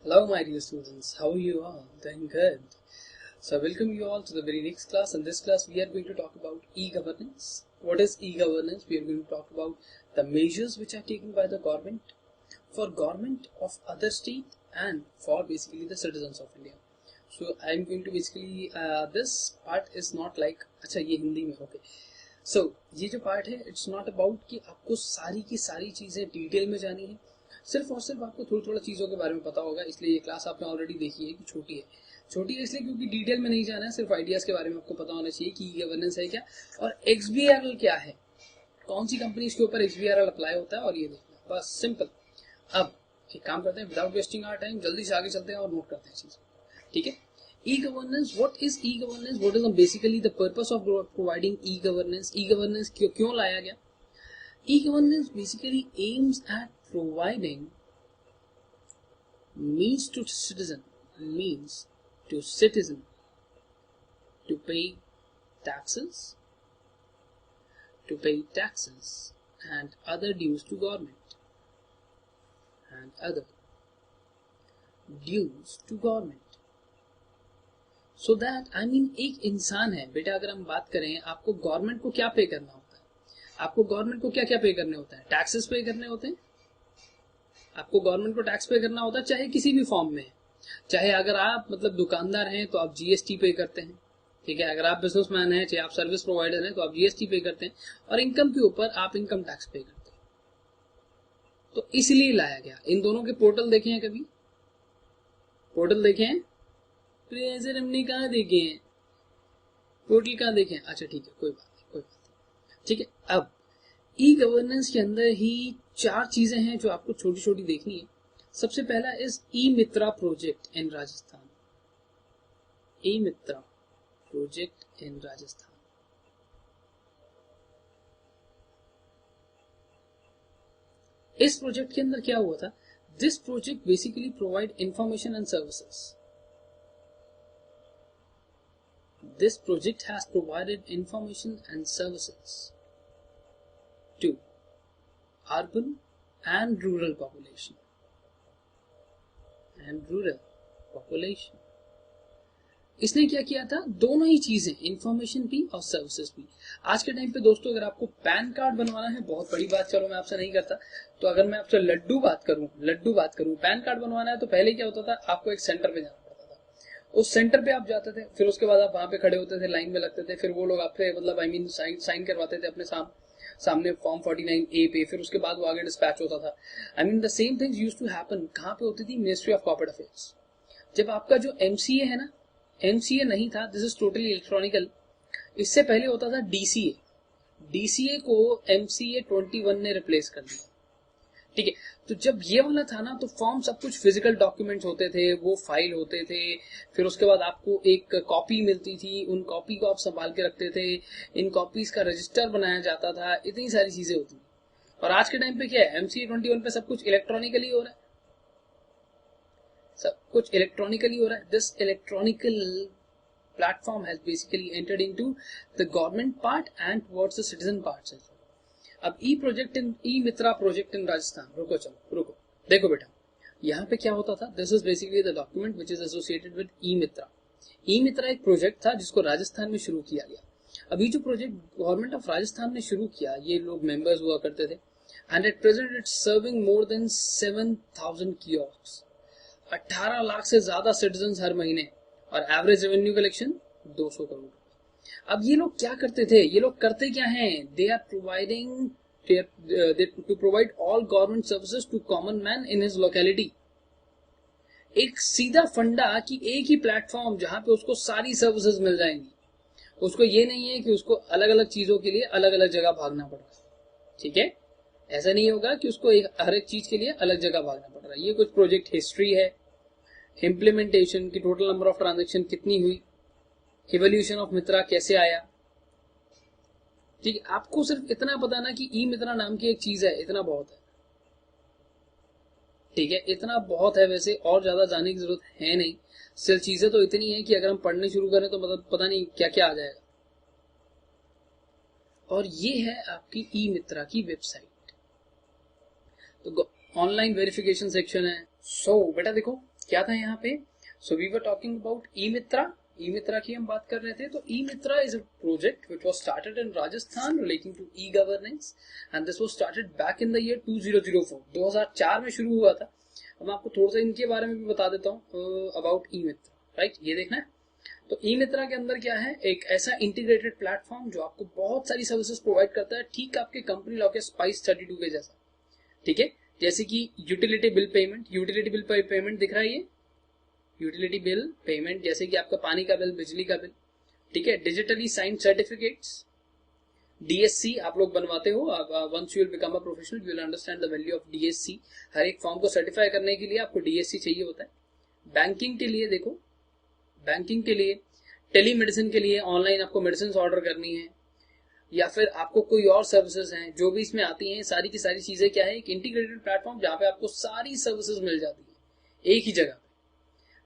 Hello, my dear students. How are you all? Doing good. So, I welcome you all to the very next class. In this class, we are going to talk about e-governance. What is e-governance? We are going to talk about the measures which are taken by the government for government of other state and for basically the citizens of India. So, I am going to basically this part is not like अच्छा ये हिंदी में okay. So, ये जो part है it's not about कि आपको सारी की सारी चीजें डिटेल में जानी है. सिर्फ और सिर्फ आपको थोड़ा थोड़ा चीजों के बारे में पता होगा. इसलिए ये क्लास आपने ऑलरेडी देखी है कि छोटी है इसलिए क्योंकि डिटेल में नहीं जाना है. सिर्फ आइडियाज के बारे में आपको पता होना चाहिए कि गवर्नेंस है क्या और XBRL क्या है, कौन सी कंपनी के ऊपर XBRL अप्लाई होता है और ये देखना, बस सिंपल. अब एक काम करते हैं विदाउट वेस्टिंग आवर टाइम, जल्दी से आगे चलते हैं और नोट करते हैं चीज. ठीक है. E-governance, what is e-governance? What is basically the purpose of providing e-governance? E-governance क्यों लाया गया? E-governance basically aims at providing means to citizen to pay taxes and other dues to government so that एक इंसान है बेटा, अगर हम बात करें आपको गवर्नमेंट को क्या पे करना होता है, आपको गवर्नमेंट को क्या क्या पे करने होता है, टैक्सेस पे करने होते हैं. आपको गवर्नमेंट को टैक्स पे करना होता है चाहे किसी भी फॉर्म में, चाहे अगर आप मतलब दुकानदार हैं तो आप GST पे करते हैं. ठीक है. अगर आप बिजनेसमैन हैं, चाहे आप सर्विस प्रोवाइडर हैं तो आप GST पे करते हैं और इनकम के ऊपर आप इनकम टैक्स पे करते हैं. तो इसलिए लाया गया. इन दोनों के पोर्टल देखे हैं कभी? पोर्टल देखे हैं? सर हमने कहाँ देखे हैं पोर्टल, कहाँ देखे हैं? अच्छा ठीक है, कोई बात नहीं. ठीक है. अब ई गवर्नेंस के अंदर ही चार चीजें हैं जो आपको छोटी छोटी देखनी है. सबसे पहला is E Mitra project in Rajasthan. E Mitra project in Rajasthan. इस प्रोजेक्ट के अंदर क्या हुआ था? This project basically provide information and services. This project has provided information and services to urban and rural population. इसने क्या किया था? दोनों ही चीजें, इंफॉर्मेशन भी और सर्विसेज भी. आज के टाइम पे दोस्तों अगर आपको पैन कार्ड बनवाना है, बहुत बड़ी बात चलो मैं आपसे नहीं करता, तो अगर मैं आपसे लड्डू बात करूं पैन कार्ड बनवाना है तो पहले क्या होता था? आपको एक सेंटर पे जाना, उस सेंटर पे आप जाते थे, फिर उसके बाद आप वहां पे खड़े होते थे, लाइन में लगते थे, फिर वो लोग आपसे मतलब साइन करवाते थे अपने सामने फॉर्म 49A पे, फिर उसके बाद वो आगे डिस्पैच होता था. The same things used to happen. कहां पे होती थी? Ministry of corporate affairs. जब आपका जो MCA है ना, MCA नहीं था, दिस इज टोटली इलेक्ट्रॉनिकल. इससे पहले होता था DCA को MCA 21 ने रिप्लेस कर दिया. ठीक है. तो जब ये वाला था ना तो फॉर्म सब कुछ फिजिकल डॉक्यूमेंट्स होते थे, वो फाइल होते थे, फिर उसके बाद आपको एक कॉपी मिलती थी, उन कॉपी को आप संभाल के रखते थे, इन कॉपीज का रजिस्टर बनाया जाता था, इतनी सारी चीजें होती थी. और आज के टाइम पे क्या है? MCA 21 पे सब कुछ इलेक्ट्रॉनिकली हो रहा है, this electronical platform has basically entered into the government part and towards the citizen part. अब ई मित्रा प्रोजेक्ट इन राजस्थान. रुको देखो बेटा, यहाँ पे क्या होता था? This is basically the document which is associated with e Mitra. E Mitra एक प्रोजेक्ट था जिसको राजस्थान में शुरू किया गया. अभी जो प्रोजेक्ट गवर्नमेंट ऑफ राजस्थान ने शुरू किया, ये लोग मेंबर्स हुआ करते थे and at present it's serving more than 7,000 kiosk. 18 lakh से ज्यादा सिटीजन हर महीने और एवरेज रेवेन्यू कलेक्शन 200 करोड़. अब ये लोग क्या करते थे? ये लोग करते क्या हैं? They are providing to provide all government services to common man in his locality. एक सीधा फंडा कि एक ही प्लेटफॉर्म जहां पे उसको सारी सर्विसेज मिल जाएंगी. उसको ये नहीं है कि उसको अलग अलग चीजों के लिए अलग अलग जगह भागना पड़ रहा है. ठीक है. ऐसा नहीं होगा कि उसको हर एक चीज के लिए अलग जगह भागना पड़ रहा है. ये कुछ प्रोजेक्ट हिस्ट्री है, इम्प्लीमेंटेशन की, टोटल नंबर ऑफ ट्रांजेक्शन कितनी हुई, इवोल्यूशन ऑफ मित्रा कैसे आया. ठीक है. आपको सिर्फ इतना पता ना कि ई मित्रा नाम की एक चीज है, इतना बहुत है. ठीक है, इतना बहुत है. वैसे और ज्यादा जाने की जरूरत है नहीं. सिर्फ चीजें तो इतनी है कि अगर हम पढ़ने शुरू करें तो मतलब पता नहीं क्या क्या आ जाएगा. और ये है आपकी ई मित्रा की वेबसाइट. तो ऑनलाइन वेरिफिकेशन सेक्शन है. सो बेटा देखो, क्या था यहाँ पे? So we were talking about e Mitra. E Mitra की हम बात कर रहे थे। तो e Mitra is a project which was started in Rajasthan relating to e governance and this was started back in the year 2004। 2004 में शुरू हुआ था। अब मैं आपको थोड़ा सा इनके बारे में भी बता देता हूँ अबाउट ई मित्रा। राइट, ये देखना है। तो ई मित्रा के अंदर क्या है, एक ऐसा इंटीग्रेटेड प्लेटफॉर्म जो आपको बहुत सारी सर्विसेज प्रोवाइड करता है, ठीक आपके कंपनी लॉ के स्पाइस 32 के जैसा। ठीक है, जैसे कि utility bill payment. Utility bill payment दिख रहा है ये यूटिलिटी बिल पेमेंट, जैसे कि आपका पानी का बिल, बिजली का बिल। ठीक है, डिजिटली साइंड सर्टिफिकेट्स, डीएससी आप लोग बनवाते हो। Once you will become a professional you will understand the value of DSC. हर एक फॉर्म को सर्टिफाई करने के लिए आपको डीएससी चाहिए होता है। बैंकिंग के लिए देखो, बैंकिंग के लिए, टेलीमेडिसिन के लिए, ऑनलाइन आपको मेडिसिन ऑर्डर करनी है, या फिर आपको कोई और सर्विसेज हैं जो भी इसमें आती हैं, सारी की सारी चीजें क्या है, एक इंटीग्रेटेड प्लेटफॉर्म जहां पे आपको सारी सर्विसेज मिल जाती है एक ही जगह पे।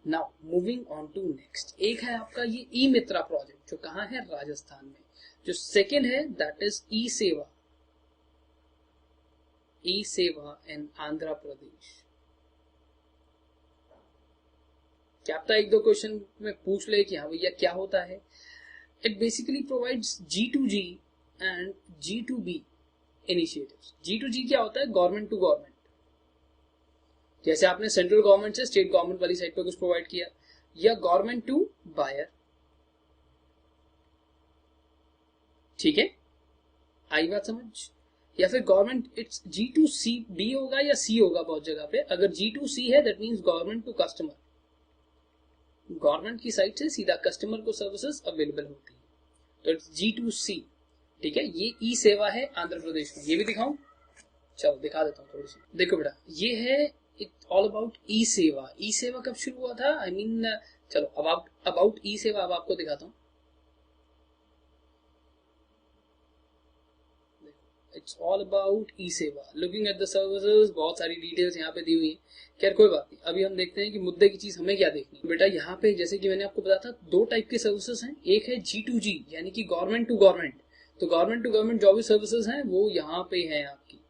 Now moving on to next, एक है आपका ये ई मित्रा प्रोजेक्ट जो कहाँ है, राजस्थान में। जो सेकेंड है दैट इज ई सेवा। ई सेवा इन आंध्र प्रदेश। क्या पता एक दो क्वेश्चन में पूछ ले कि हाँ भैया क्या होता है। It basically provides G2G and G2B initiatives. G2G क्या होता है, गवर्नमेंट टू गवर्नमेंट। जैसे आपने सेंट्रल गवर्नमेंट से स्टेट गवर्नमेंट वाली साइड पे कुछ प्रोवाइड किया, या गवर्नमेंट टू बायर। ठीक है, आई बात समझ। या फिर गवर्नमेंट, इट्स G2C होगा या C होगा बहुत जगह पे। अगर G2C है that means government to customer, government की साइड से सीधा कस्टमर को सर्विसेज अवेलेबल होती है, तो इट्स G2C। ठीक है, ये ई सेवा है आंध्र प्रदेश में। ये भी दिखाऊं, चलो दिखा देता हूँ थोड़ी सी। देखो बेटा, ये है इट ऑल अबाउट ई सेवा। ई सेवा कब शुरू हुआ था, आई मीन चलो अबाउट ई सेवा अब आपको दिखाता हूँ। इट्स ऑल अबाउट ई सेवा, लुकिंग एट द सर्विसेज। बहुत सारी डिटेल्स यहाँ पे दी हुई है। खैर कोई बात नहीं, अभी हम देखते हैं कि मुद्दे की चीज हमें क्या देखनी। बेटा यहाँ पे जैसे कि मैंने आपको बताया था, दो टाइप के सर्विसेज हैं। एक है G2G यानी कि गवर्नमेंट टू गवर्नमेंट। तो गवर्नमेंट टू गवर्नमेंट जो भी सर्विसेज हैं वो यहाँ पे है आपकी।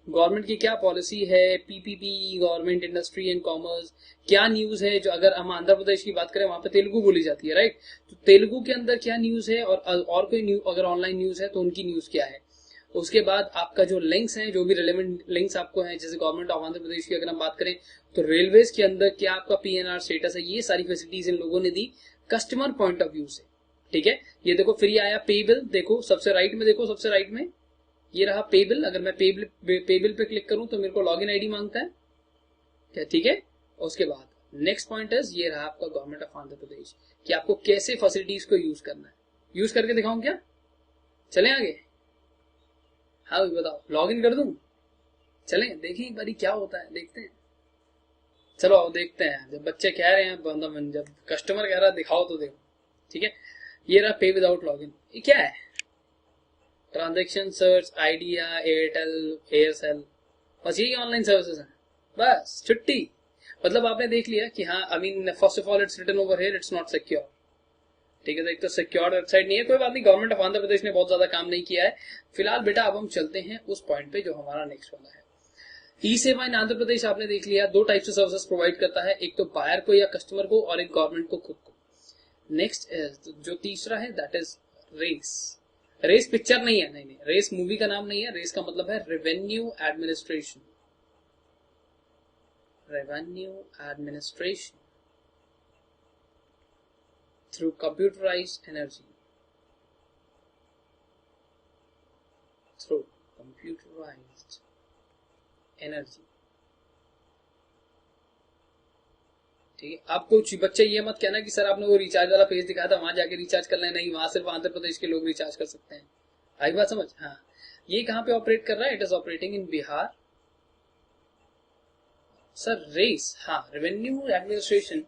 गवर्नमेंट की क्या पॉलिसी है, PPP, government industry and commerce, क्या न्यूज है। जो अगर हम आंध्र प्रदेश की बात करें वहां पे तेलुगु बोली जाती है, राइट। तो तेलुगु के अंदर क्या न्यूज है, और कोई न्यूज अगर ऑनलाइन न्यूज है तो उनकी न्यूज क्या है। उसके बाद आपका जो लिंक्स हैं, जो भी रिलेवेंट लिंक्स आपको हैं, जैसे गवर्नमेंट ऑफ आंध्र प्रदेश की अगर हम बात करें तो रेलवेज के अंदर क्या आपका पीएनआर स्टेटस है, ये सारी फैसिलिटीज इन लोगों ने the customer point of view से। ठीक है, ये देखो फ्री आया पे बिल, देखो सबसे राइट में, देखो सबसे राइट में ये रहा पे बिल। अगर मैं पे बिल पे क्लिक करूं तो मेरे को लॉगिन आईडी मांगता है क्या, ठीक है। उसके बाद नेक्स्ट पॉइंट है, ये रहा आपका गवर्नमेंट ऑफ आंध्र प्रदेश कि आपको कैसे फैसिलिटीज को यूज करना है। यूज करके दिखाऊं क्या, चलें आगे। हाँ बताओ, लॉग इन कर दूं, चलें देखें एक बारी क्या होता है, देखते हैं। चलो आओ देखते हैं। जब बच्चे कह रहे हैं, जब कस्टमर कह रहा है दिखाओ तो देखो। ठीक है, ये रहा पे विदाउट लॉगिन। ये क्या है, transaction search, idea, Airtel, Aircel, बस यही ऑनलाइन सर्विसेज हैं, बस छुट्टी। मतलब आपने देख लिया कि हाँ, I mean first of all it's written over here, it's not secure. ठीक है, तो एक तो सिक्योर वेबसाइट नहीं है, कोई बात नहीं, गवर्नमेंट ऑफ आंध्र प्रदेश ने बहुत ज्यादा काम नहीं किया है। फिलहाल बेटा अब हम चलते हैं उस पॉइंट पे जो हमारा नेक्स्ट वाला है। ई सेवा इन आंध्र प्रदेश आपने देख लिया, दो टाइप से सर्विसेज प्रोवाइड करता है, एक तो बायर को या कस्टमर को, और एक गवर्नमेंट को खुद को। नेक्स्ट जो तीसरा है that is race. Race picture नहीं है, नहीं, रेस मूवी का नाम नहीं है। रेस का मतलब है revenue administration. Revenue administration through computerized energy. Through computerized energy. ठीक है, आप कुछ बच्चे ये मत कहना कि सर आपने वो रिचार्ज वाला पेज दिखाया था वहां जाके रिचार्ज कर लें, नहीं, वहां सिर्फ आंध्र प्रदेश के लोग रिचार्ज कर सकते हैं। आई बात समझ। हाँ, ये कहां पे ऑपरेट कर रहा है, it is operating in Bihar. Sir race, हाँ, रेवेन्यू एडमिनिस्ट्रेशन,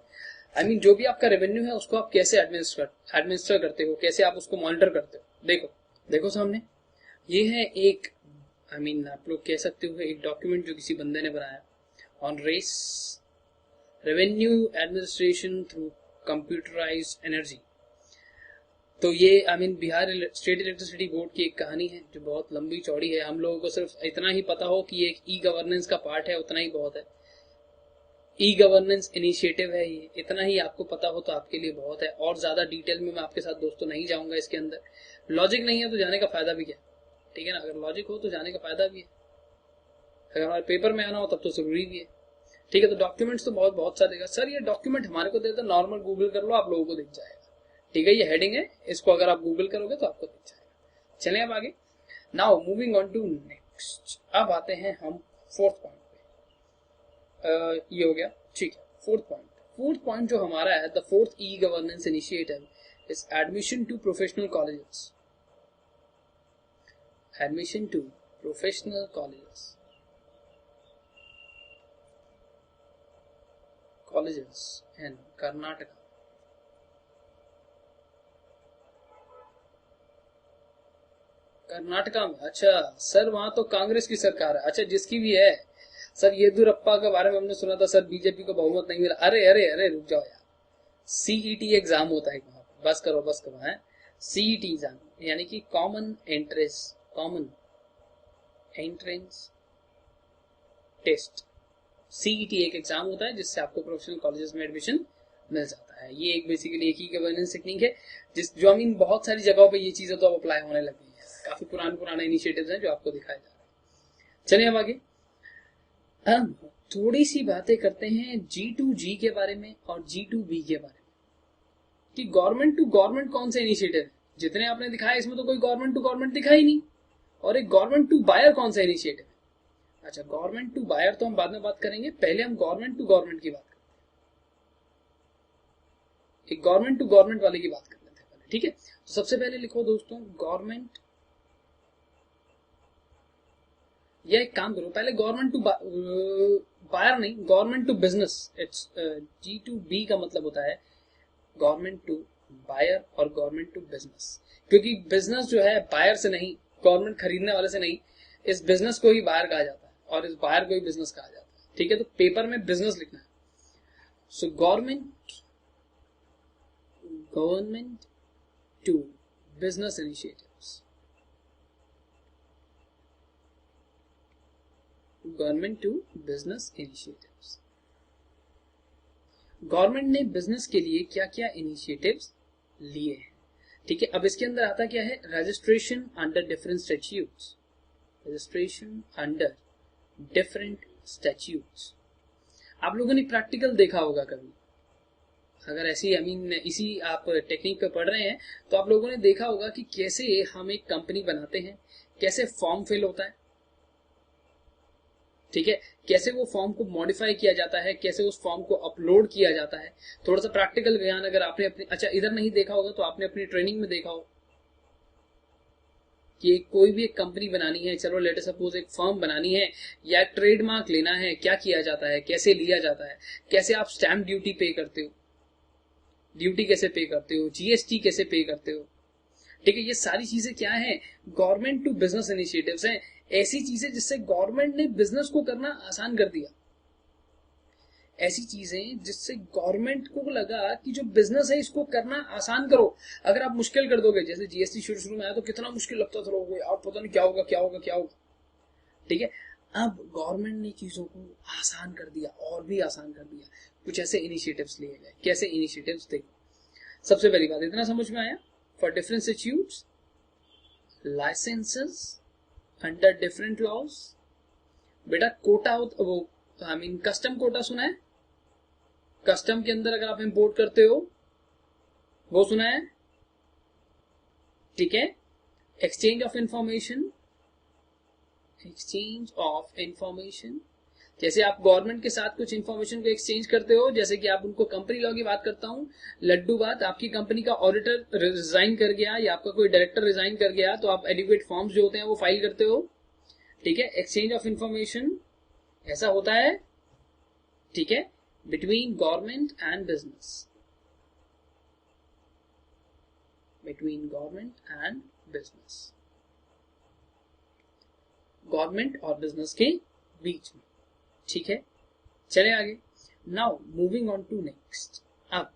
आई मीन जो भी आपका रेवेन्यू है उसको आप कैसे एडमिनिस्टर करते हो, कैसे आप उसको मॉनिटर करते हो। देखो सामने ये है एक, आई मीन आप लोग कह सकते हो एक डॉक्यूमेंट जो किसी बंदे ने बनाया on race, revenue administration through computerised energy. तो ये आई मीन बिहार स्टेट इलेक्ट्रिसिटी बोर्ड की एक कहानी है जो बहुत लंबी चौड़ी है। हम लोगों को सिर्फ इतना ही पता हो कि ये एक ई गवर्नेंस का पार्ट है, उतना ही बहुत है। ई गवर्नेंस इनिशिएटिव है ये। इतना ही आपको पता हो तो आपके लिए बहुत है, और ज्यादा डिटेल में मैं आपके साथ दोस्तों नहीं जाऊंगा इसके अंदर। लॉजिक नहीं है तो जाने का फायदा भी क्या, ठीक है ना। अगर लॉजिक हो तो जाने का फायदा भी है, अगर हमारे पेपर में आना हो तब तो जरूरी भी है, ठीक है। तो डॉक्यूमेंट्स तो बहुत बहुत सारे देगा सर, ये डॉक्यूमेंट हमारे को देता, नॉर्मल गूगल कर लो, आप लोगों को दिख जाएगा, ठीक है। ये हेडिंग है, इसको अगर आप गूगल करोगे तो आपको दिख जाएगा। चलें अब आगे। Now moving on to next, अब आते हैं हम फोर्थ पॉइंट पे। ये हो गया, ठीक है। फोर्थ पॉइंट जो हमारा है, the fourth e governance initiative is admission to professional colleges. Admission to professional colleges in Karnataka. Karnataka में, अच्छा सर वहां तो कांग्रेस की सरकार है। अच्छा जिसकी भी है सर, येदियुरप्पा के बारे में हमने सुना था सर, बीजेपी को बहुमत नहीं मिला। अरे अरे अरे रुक जाओ यार, सीईटी एग्जाम होता है वहां पर, बस करो है। सीईटी एग्जाम यानी कि कॉमन एंट्रेंस टेस्ट। सीईटी एक एग्जाम होता है जिससे आपको प्रोफेशनल कॉलेजेस में एडमिशन मिल जाता है। ये एक बेसिकली एक ही गवर्नेंस टेक्निक है, जो बहुत सारी जगहों पे ये चीजें तो अब अप्लाई होने लगी है। काफी पुराने इनिशिएटिव्स हैं जो आपको दिखाए जा रहे हैं। चलिए अब आगे हम थोड़ी सी बातें करते हैं G2G के बारे में और G2B के बारे में, कि गवर्नमेंट टू गवर्नमेंट कौन सा इनिशिएटिव है। जितने आपने दिखाया इसमें तो कोई गवर्नमेंट टू गवर्नमेंट दिखा ही नहीं। और एक गवर्नमेंट टू बायर कौन सा इनिशिएटिव है। अच्छा गवर्नमेंट टू बायर तो हम बाद में बात करेंगे, पहले हम गवर्नमेंट टू गवर्नमेंट की बात करते हैं। एक गवर्नमेंट टू गवर्नमेंट वाले की बात कर लेते हैं, ठीक है। तो सबसे पहले लिखो दोस्तों गवर्नमेंट, या एक काम करो पहले गवर्नमेंट टू बायर नहीं, government to business. It's G2B का मतलब होता है गवर्नमेंट टू बायर और गवर्नमेंट टू बिजनेस, क्योंकि बिजनेस जो है बायर से नहीं, गवर्नमेंट खरीदने वाले से नहीं, इस बिजनेस को ही बायर कहा जाता है और इस बायर को ही बिजनेस कहा जाता है, ठीक है। तो पेपर में बिजनेस लिखना है। So government to business initiatives, government to business initiatives. Government ने बिजनेस के लिए क्या क्या इनिशिएटिव्स लिए हैं, ठीक है। अब इसके अंदर आता क्या है, registration under different statutes, registration under different statutes. आप लोगों ने प्रैक्टिकल देखा होगा कभी, अगर ऐसी इसी आप टेक्निक पे पढ़ रहे हैं तो आप लोगों ने देखा होगा कि कैसे हम एक कंपनी बनाते हैं, कैसे फॉर्म फिल होता है, ठीक है, कैसे वो फॉर्म को मॉडिफाई किया जाता है, कैसे उस फॉर्म को अपलोड किया जाता है। थोड़ा सा प्रैक्टिकल ज्ञान अगर आपने अपनी, अच्छा इधर नहीं देखा होगा तो आपने अपनी ट्रेनिंग में देखा हो कि कोई भी एक कंपनी बनानी है, चलो लेट अस सपोज एक फर्म बनानी है या ट्रेडमार्क लेना है, क्या किया जाता है, कैसे लिया जाता है, कैसे आप स्टैंप ड्यूटी पे करते हो, ड्यूटी कैसे पे करते हो, जीएसटी कैसे पे करते हो, ठीक है। ये सारी चीजें क्या है, गवर्नमेंट टू बिजनेस इनिशिएटिव्स हैं, ऐसी चीजें जिससे गवर्नमेंट ने बिजनेस को करना आसान कर दिया, ऐसी चीजें जिससे गवर्नमेंट को लगा कि जो बिजनेस है इसको करना आसान करो। अगर आप मुश्किल कर दोगे, जैसे जीएसटी शुरू में आया तो कितना मुश्किल लगता था लोगों को, आप पता नहीं क्या होगा, ठीक है। अब गवर्नमेंट ने चीजों को आसान कर दिया, और भी आसान कर दिया। कुछ ऐसे इनिशिएटिव्स लिए गए, कैसे इनिशिएटिव्स देखो। सबसे पहली बात इतना समझ में आया, for different institutes licences under different laws. बेटा कोटा वो कस्टम कोटा सुना है, कस्टम के अंदर अगर आप इंपोर्ट करते हो वो सुना है, ठीक है। एक्सचेंज ऑफ इंफॉर्मेशन, जैसे आप गवर्नमेंट के साथ कुछ इंफॉर्मेशन को एक्सचेंज करते हो, जैसे कि आप उनको कंपनी लॉ की बात करता हूं, लड्डू बात, आपकी कंपनी का ऑडिटर रिजाइन कर गया या आपका कोई डायरेक्टर रिजाइन कर गया तो आप एडिक्वेट फॉर्म्स जो होते हैं वो फाइल करते हो, ठीक है। एक्सचेंज ऑफ इंफॉर्मेशन ऐसा होता है, ठीक है, between government and business, between government and business, government और बिजनेस के बीच में, ठीक है। चले आगे। Now moving on to next. अब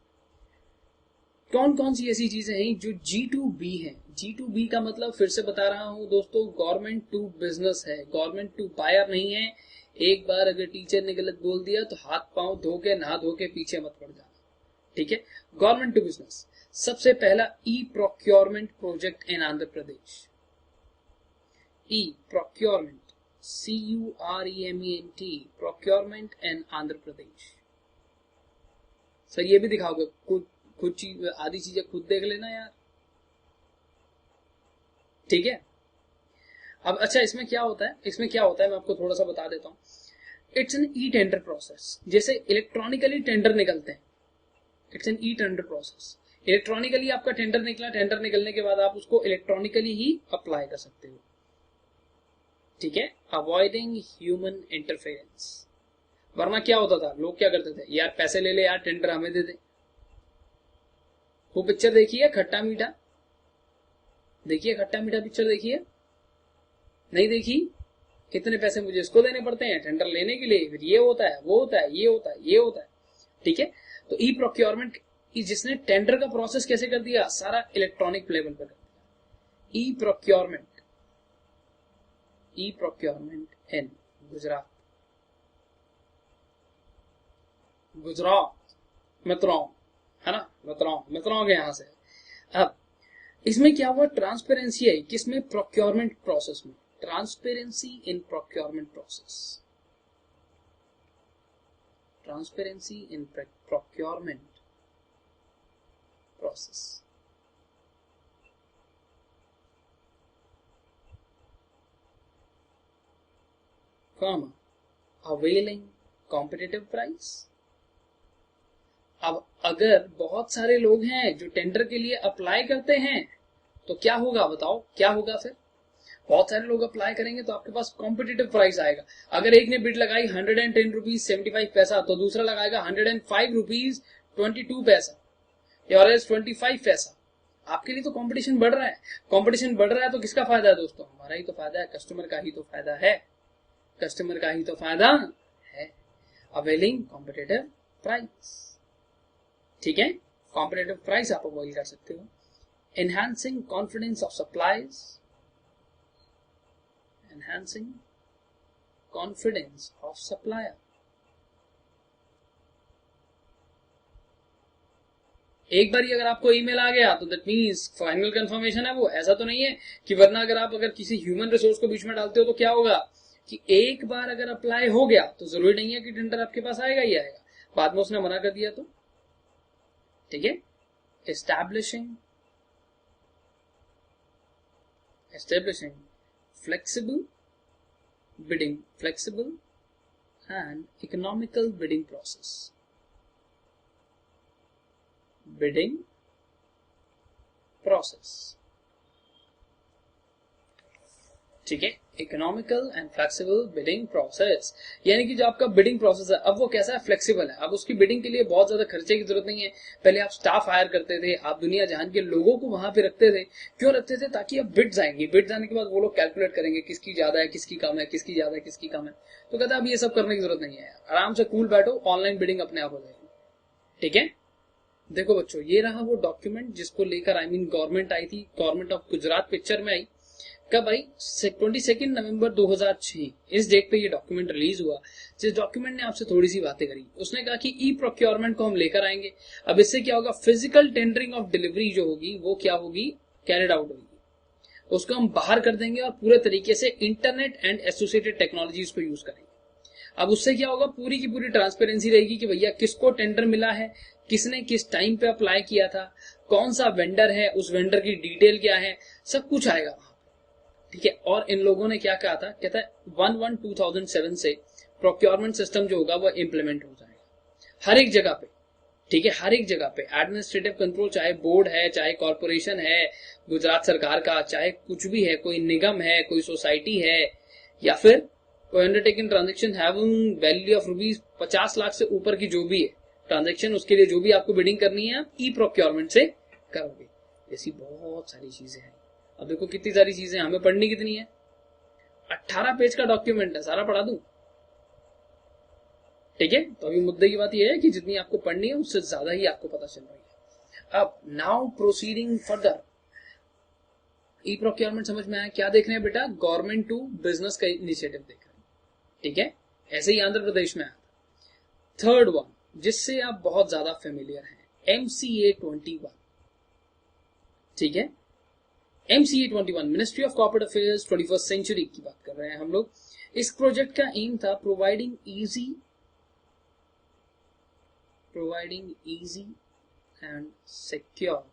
कौन कौन सी ऐसी चीजें हैं जो G2B है। G2B का मतलब फिर से बता रहा हूं दोस्तों, गवर्नमेंट टू बिजनेस है, गवर्नमेंट टू बायर नहीं है। एक बार अगर टीचर ने गलत बोल दिया तो हाथ पांव धो के नहा धो के पीछे मत पड़ जाना, ठीक है। गवर्नमेंट टू बिजनेस, सबसे पहला e procurement project in Andhra Pradesh. E procurement, CUREMENT, procurement in Andhra Pradesh. Sir ये भी दिखाओगे, खुद चीज, आधी चीजें खुद देख लेना यार, ठीक है। अब अच्छा इसमें क्या होता है, मैं आपको थोड़ा सा बता देता हूं। It's an e tender process, जैसे इलेक्ट्रॉनिकली टेंडर निकलते हैं, it's an e tender process. Electronically आपका टेंडर निकला, टेंडर निकलने के बाद आप उसको इलेक्ट्रॉनिकली ही अप्लाई कर सकते हो, ठीक है, अवॉइडिंग ह्यूमन इंटरफेरेंस। वरना क्या होता था, लोग क्या करते थे, यार पैसे ले ले यार, टेंडर हमें दे दे। वो पिक्चर देखी है खट्टा मीठा, देखिए खट्टा मीठा पिक्चर देखिए, नहीं देखी, कितने पैसे मुझे इसको देने पड़ते हैं टेंडर लेने के लिए, फिर ये होता है, वो होता है, ये होता है, ये होता है, ठीक है। तो ई प्रोक्योरमेंट जिसने टेंडर का प्रोसेस कैसे कर दिया, सारा इलेक्ट्रॉनिक लेवल पर कर दिया। ई प्रोक्योरमेंट इन गुजरात मित्रों, है ना, मित्रों के यहां से। अब इसमें क्या हुआ, ट्रांसपेरेंसी आई किसमें, प्रोक्योरमेंट प्रोसेस में, transparency in procurement process, transparency in procurement process. Comma, availing competitive price. अब अगर बहुत सारे लोग हैं जो टेंडर के लिए अप्लाई करते हैं तो क्या होगा, बताओ क्या होगा। फिर बहुत सारे लोग अप्लाई करेंगे तो आपके पास कॉम्पिटिटिव प्राइस आएगा। अगर एक ने बिड लगाई 110 रुपीज 75 पैसा, तो दूसरा लगाएगा 105 रुपीज 22 पैसा या 25 पैसा। आपके लिए तो कंपटीशन बढ़ रहा है, कंपटीशन बढ़ रहा है तो किसका फायदा है दोस्तों, हमारा ही तो फायदा है, कस्टमर का ही तो फायदा है, कस्टमर का ही तो फायदा है। अवेलिंग कॉम्पिटिटिव प्राइस, ठीक है, कॉम्पिटिटिव प्राइस आप अवेल कर सकते हो। Enhancing confidence of suppliers, enhancing confidence of supplier. एक बार अगर आपको ईमेल आ गया तो दैट मींस फाइनल कंफर्मेशन है वो, ऐसा तो नहीं है कि वरना अगर किसी ह्यूमन रिसोर्स को बीच में डालते हो तो क्या होगा कि एक बार अगर अप्लाई हो गया तो जरूरी नहीं है कि टेंडर आपके पास आएगा ही आएगा, बाद में उसने मना कर दिया तो, ठीक है। Establishing flexible and economical bidding process, bidding process, ठीक है, economical and flexible bidding process. यानी कि जो आपका बिडिंग प्रोसेस है अब वो कैसा है, फ्लेक्सिबल है। अब उसकी बिडिंग के लिए बहुत ज्यादा खर्चे की जरूरत नहीं है। पहले आप स्टाफ हायर करते थे, आप दुनिया जहान के लोगों को वहां पे रखते थे, क्यों रखते थे, ताकि अब बिड्स आएंगी, बिड्स आने के बाद वो लोग कैलकुलेट करेंगे किसकी ज्यादा है, किसकी कम है, किसकी ज्यादा है, किसकी कम है। तो कहते हैं अब ये सब करने की जरूरत नहीं है, आराम से कूल बैठो, ऑनलाइन बिडिंग अपने आप हो जाएगी, ठीक है। देखो बच्चों, ये रहा वो डॉक्यूमेंट जिसको लेकर गवर्नमेंट आई थी, गवर्नमेंट ऑफ गुजरात पिक्चर में आई। कब आई, 22 नवंबर 2006, इस डेट पे ये डॉक्यूमेंट रिलीज हुआ। जिस डॉक्यूमेंट ने आपसे थोड़ी सी बातें करी, उसने कहा कि ई प्रोक्योरमेंट को हम लेकर आएंगे। अब इससे क्या होगा, फिजिकल टेंडरिंग ऑफ डिलीवरी जो होगी वो क्या होगी, कैरिड आउट होगी, उसको हम बाहर कर देंगे और पूरे तरीके से इंटरनेट एंड एसोसिएटेड टेक्नोलॉजीज को यूज करेंगे। अब उससे क्या होगा, पूरी की पूरी ट्रांसपेरेंसी रहेगी कि भैया किसको टेंडर मिला है, किसने किस टाइम पे अप्लाई किया था, कौन सा वेंडर है, उस वेंडर की डिटेल क्या है, सब कुछ आएगा वहां, ठीक है। और इन लोगों ने क्या कहा था, कहता है 1/1/2007 से प्रोक्योरमेंट सिस्टम जो होगा वो इम्प्लीमेंट हो जाएगा हर एक जगह पे, ठीक है, हर एक जगह पे। एडमिनिस्ट्रेटिव कंट्रोल, चाहे बोर्ड है, चाहे कॉर्पोरेशन है गुजरात सरकार का, चाहे कुछ भी है, कोई निगम है, कोई सोसाइटी है, या फिर कोई undertaking transaction having value of ₹50 lakh से ऊपर की जो भी है ट्रांजेक्शन, उसके लिए जो भी आपको बिडिंग करनी है आप ई प्रोक्योरमेंट से करोगे। ऐसी बहुत सारी चीजें हैं। अब देखो कितनी सारी चीजें, हमें पढ़नी कितनी है, 18 पेज का डॉक्यूमेंट है, सारा पढ़ा दूं, ठीक है। तो अभी मुद्दे की बात यह है कि जितनी आपको पढ़नी है उससे ज्यादा ही आपको पता चल रही है। अब now proceeding further, e procurement समझ में आया, क्या देख रहे हैं बेटा, गवर्नमेंट टू बिजनेस का इनिशिएटिव देख रहे हैं, ठीक है। ऐसे ही आंध्र प्रदेश में आता। थर्ड वन जिससे आप बहुत ज्यादा फेमिलियर हैं, MCA21, ठीक है। MCA21 ministry of corporate affairs 21st century की बात कर रहे हैं हम लोग। इस प्रोजेक्ट का एम था providing easy and secure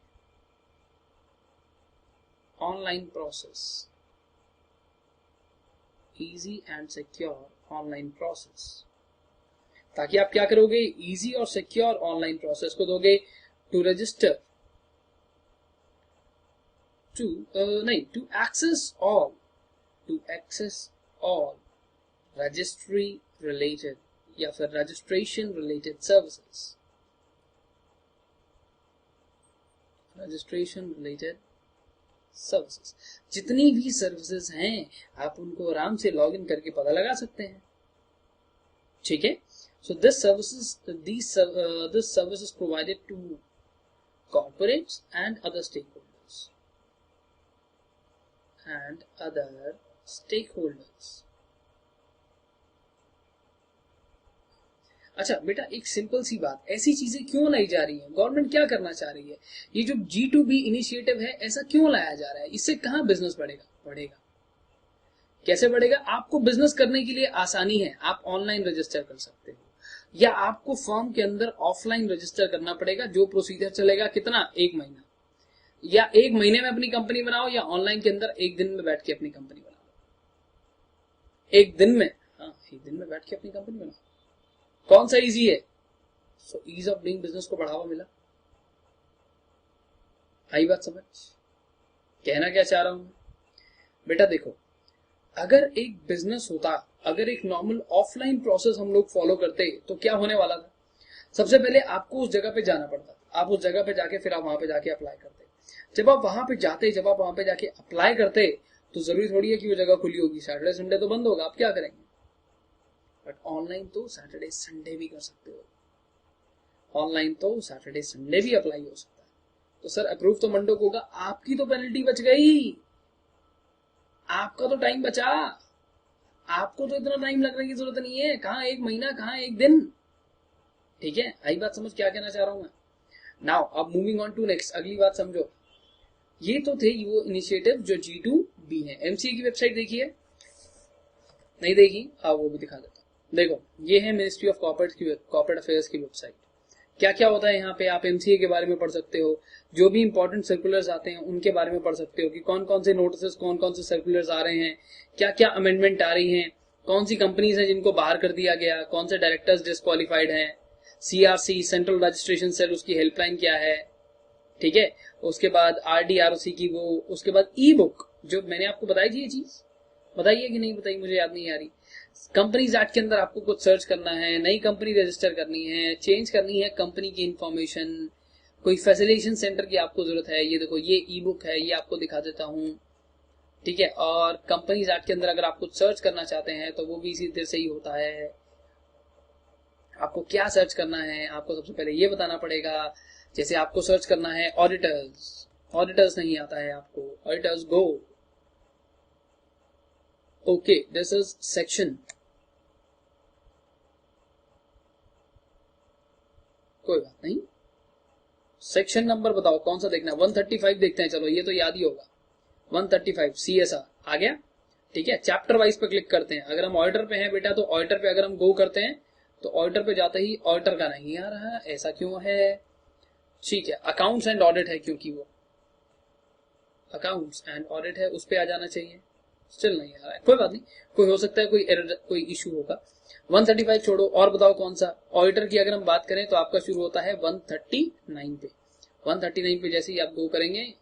online process, easy and secure online process, ताकि आप क्या करोगे, इजी और सिक्योर ऑनलाइन प्रोसेस को दोगे to register to access all registry related या फिर रजिस्ट्रेशन रिलेटेड सर्विसेज, जितनी भी सर्विसेज हैं आप उनको आराम से लॉग इन करके पता लगा सकते हैं, ठीक है। So this service is provided to corporates and other stakeholders. अच्छा बेटा, एक सिंपल सी बात, ऐसी चीजें क्यों लाई जा रही है, गवर्नमेंट क्या करना चाह रही है, ये जो G2B इनिशिएटिव है ऐसा क्यों लाया जा रहा है, इससे कहां बिजनेस बढ़ेगा, कैसे बढ़ेगा? आपको बिजनेस करने के लिए आसानी है, आप ऑनलाइन रजिस्टर कर सकते हो, या आपको फर्म के अंदर ऑफलाइन रजिस्टर करना पड़ेगा, जो प्रोसीजर चलेगा कितना, 1 महीना, या 1 महीने में अपनी कंपनी बनाओ, या ऑनलाइन के अंदर 1 दिन में बैठ के अपनी कंपनी बनाओ, 1 दिन में बैठ के अपनी कंपनी बनाओ। कौन सा इजी है? So ease of doing business को बढ़ावा मिला। आई बात समझ? कहना क्या चाह रहा हूं बेटा, देखो, अगर एक बिजनेस होता, अगर एक नॉर्मल ऑफलाइन प्रोसेस हम लोग फॉलो करते तो क्या होने वाला था? सबसे पहले आपको उस जगह पे जाना पड़ता, आप उस जगह पे जाके फिर आप वहां पे जाके अप्लाई करते। जब आप वहां पे जाके अप्लाई करते तो जरूरी थोड़ी है कि वो जगह खुली होगी, सैटरडे संडे तो बंद होगा, आप क्या करेंगे? बट ऑनलाइन तो सैटरडे संडे भी कर सकते हो, ऑनलाइन तो सैटरडे संडे भी अप्लाई हो सकता है। तो सर अप्रूव तो मंडे को होगा, आपकी तो पेनल्टी बच गई, आपका तो टाइम बचा, आपको तो इतना टाइम लगने की जरूरत नहीं है, कहां 1 महीना, कहां 1 दिन, ठीक है। आई बात समझ क्या कहना चाह रहा हूं मैं? नाउ अब मूविंग ऑन टू नेक्स्ट, अगली बात समझो। ये तो थे वो इनिशिएटिव जो G2B है। MCA की वेबसाइट देखी है? नहीं देखी? वो भी दिखा देता हूं। देखो, ये है मिनिस्ट्री ऑफ कॉर्पोरेट अफेयर्स की वेबसाइट। क्या क्या होता है यहाँ पे, आप MCA के बारे में पढ़ सकते हो, जो भी इंपॉर्टेंट सर्कुलर्स आते हैं उनके बारे में पढ़ सकते हो कि कौन कौन से नोटिस, कौन कौन से सर्कुलर्स आ रहे हैं, क्या क्या अमेंडमेंट आ रही हैं, कौन सी कंपनीज हैं जिनको बाहर कर दिया गया, कौन से डायरेक्टर्स डिस्क्वालिफाइड हैं, CRC सेंट्रल रजिस्ट्रेशन सेल उसकी हेल्पलाइन क्या है, ठीक है। उसके बाद RDROC की वो, उसके बाद E-बुक जो मैंने आपको बताई थी, ये चीज बताइए कि नहीं बताई, मुझे याद नहीं आ रही। कंपनीज एक्ट के अंदर आपको कुछ सर्च करना है, नई कंपनी रजिस्टर करनी है, चेंज करनी है कंपनी की इंफॉर्मेशन, कोई फैसिलिटेशन सेंटर की आपको जरूरत है, ये देखो ये E-बुक है, ये आपको दिखा देता हूं, ठीक है। और कंपनीज एक्ट के अंदर अगर आप कुछ सर्च करना चाहते हैं तो वो भी इसी तरह से ही होता है। आपको क्या सर्च करना है, आपको सबसे पहले ये बताना पड़ेगा। जैसे आपको सर्च करना है ऑडिटर्स नहीं आता है आपको, auditors go, okay, this is section, कोई बात नहीं, सेक्शन नंबर बताओ कौन सा देखना है, 135 देखते हैं, चलो ये तो याद ही होगा, 135 CSR आ गया, ठीक है। चैप्टर वाइज पे क्लिक करते हैं। अगर हम ऑडिटर पे हैं बेटा तो ऑडिटर पे अगर हम गो करते हैं तो ऑडिटर पे जाते ही ऑडिटर का नहीं आ रहा, ऐसा क्यों है? ठीक है, अकाउंट्स एंड ऑडिट है, क्योंकि वो अकाउंट्स एंड ऑडिट है, उस पे आ जाना चाहिए, स्टिल नहीं आ रहा है, कोई बात नहीं, कोई हो सकता है कोई एरर, कोई इश्यू होगा। 135 छोड़ो, और बताओ कौन सा। ऑडिटर की अगर हम बात करें तो आपका शुरू होता है 139 पे। 139 पे जैसे ही आप गो करेंगे,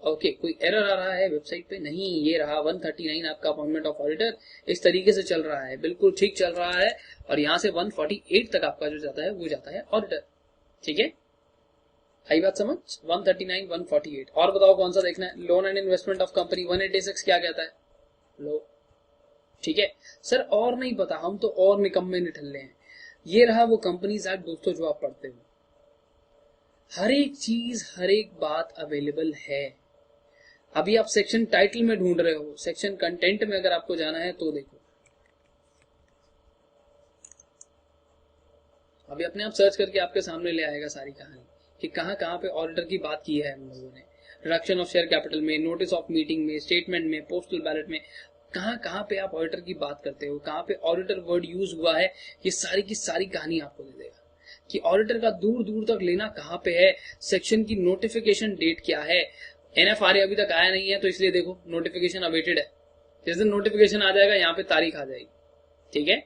ओके, कोई एरर आ रहा है वेबसाइट पे? नहीं, ये रहा 139 आपका अपॉइंटमेंट ऑफ ऑडिटर, इस तरीके से चल रहा है, बिल्कुल ठीक चल रहा है। और यहां से 148 तक आपका जो जाता है वो जाता है ऑडिटर, ठीक है। आई बात समझ? 139, 148। और बताओ कौन सा देखना है। Loan and investment of company 186 क्या कहता है? लो, ठीक है सर, और नहीं पता, हम तो और निकम्मे निठल्ले हैं। ये रहा वो कंपनीज एक्ट दोस्तों जो आप पढ़ते हो, हर एक चीज, हर एक बात अवेलेबल है। अभी आप सेक्शन टाइटल में ढूंढ रहे हो, सेक्शन कंटेंट में अगर आपको जाना है तो देखो, अभी अपने आप सर्च करके आपके सामने ले आएगा सारी कहानी कि कहाँ कहाँ पे ऑडिटर की बात की है हम लोगों ने, रिडक्शन ऑफ शेयर कैपिटल में, नोटिस ऑफ मीटिंग में, स्टेटमेंट में, पोस्टल बैलेट में, कहाँ कहाँ पे आप ऑडिटर की बात करते हो, कहाँ पे ऑडिटर वर्ड यूज हुआ है, ये सारी की सारी कहानी आपको दे देगा कि ऑडिटर का दूर दूर तक लेना कहाँ पे है, सेक्शन की नोटिफिकेशन डेट क्या है। एनएफआरए अभी तक आया नहीं है तो इसलिए देखो नोटिफिकेशन अवेटेड है, जिस दिन नोटिफिकेशन आ जाएगा यहाँ पे तारीख आ जाएगी, ठीक है।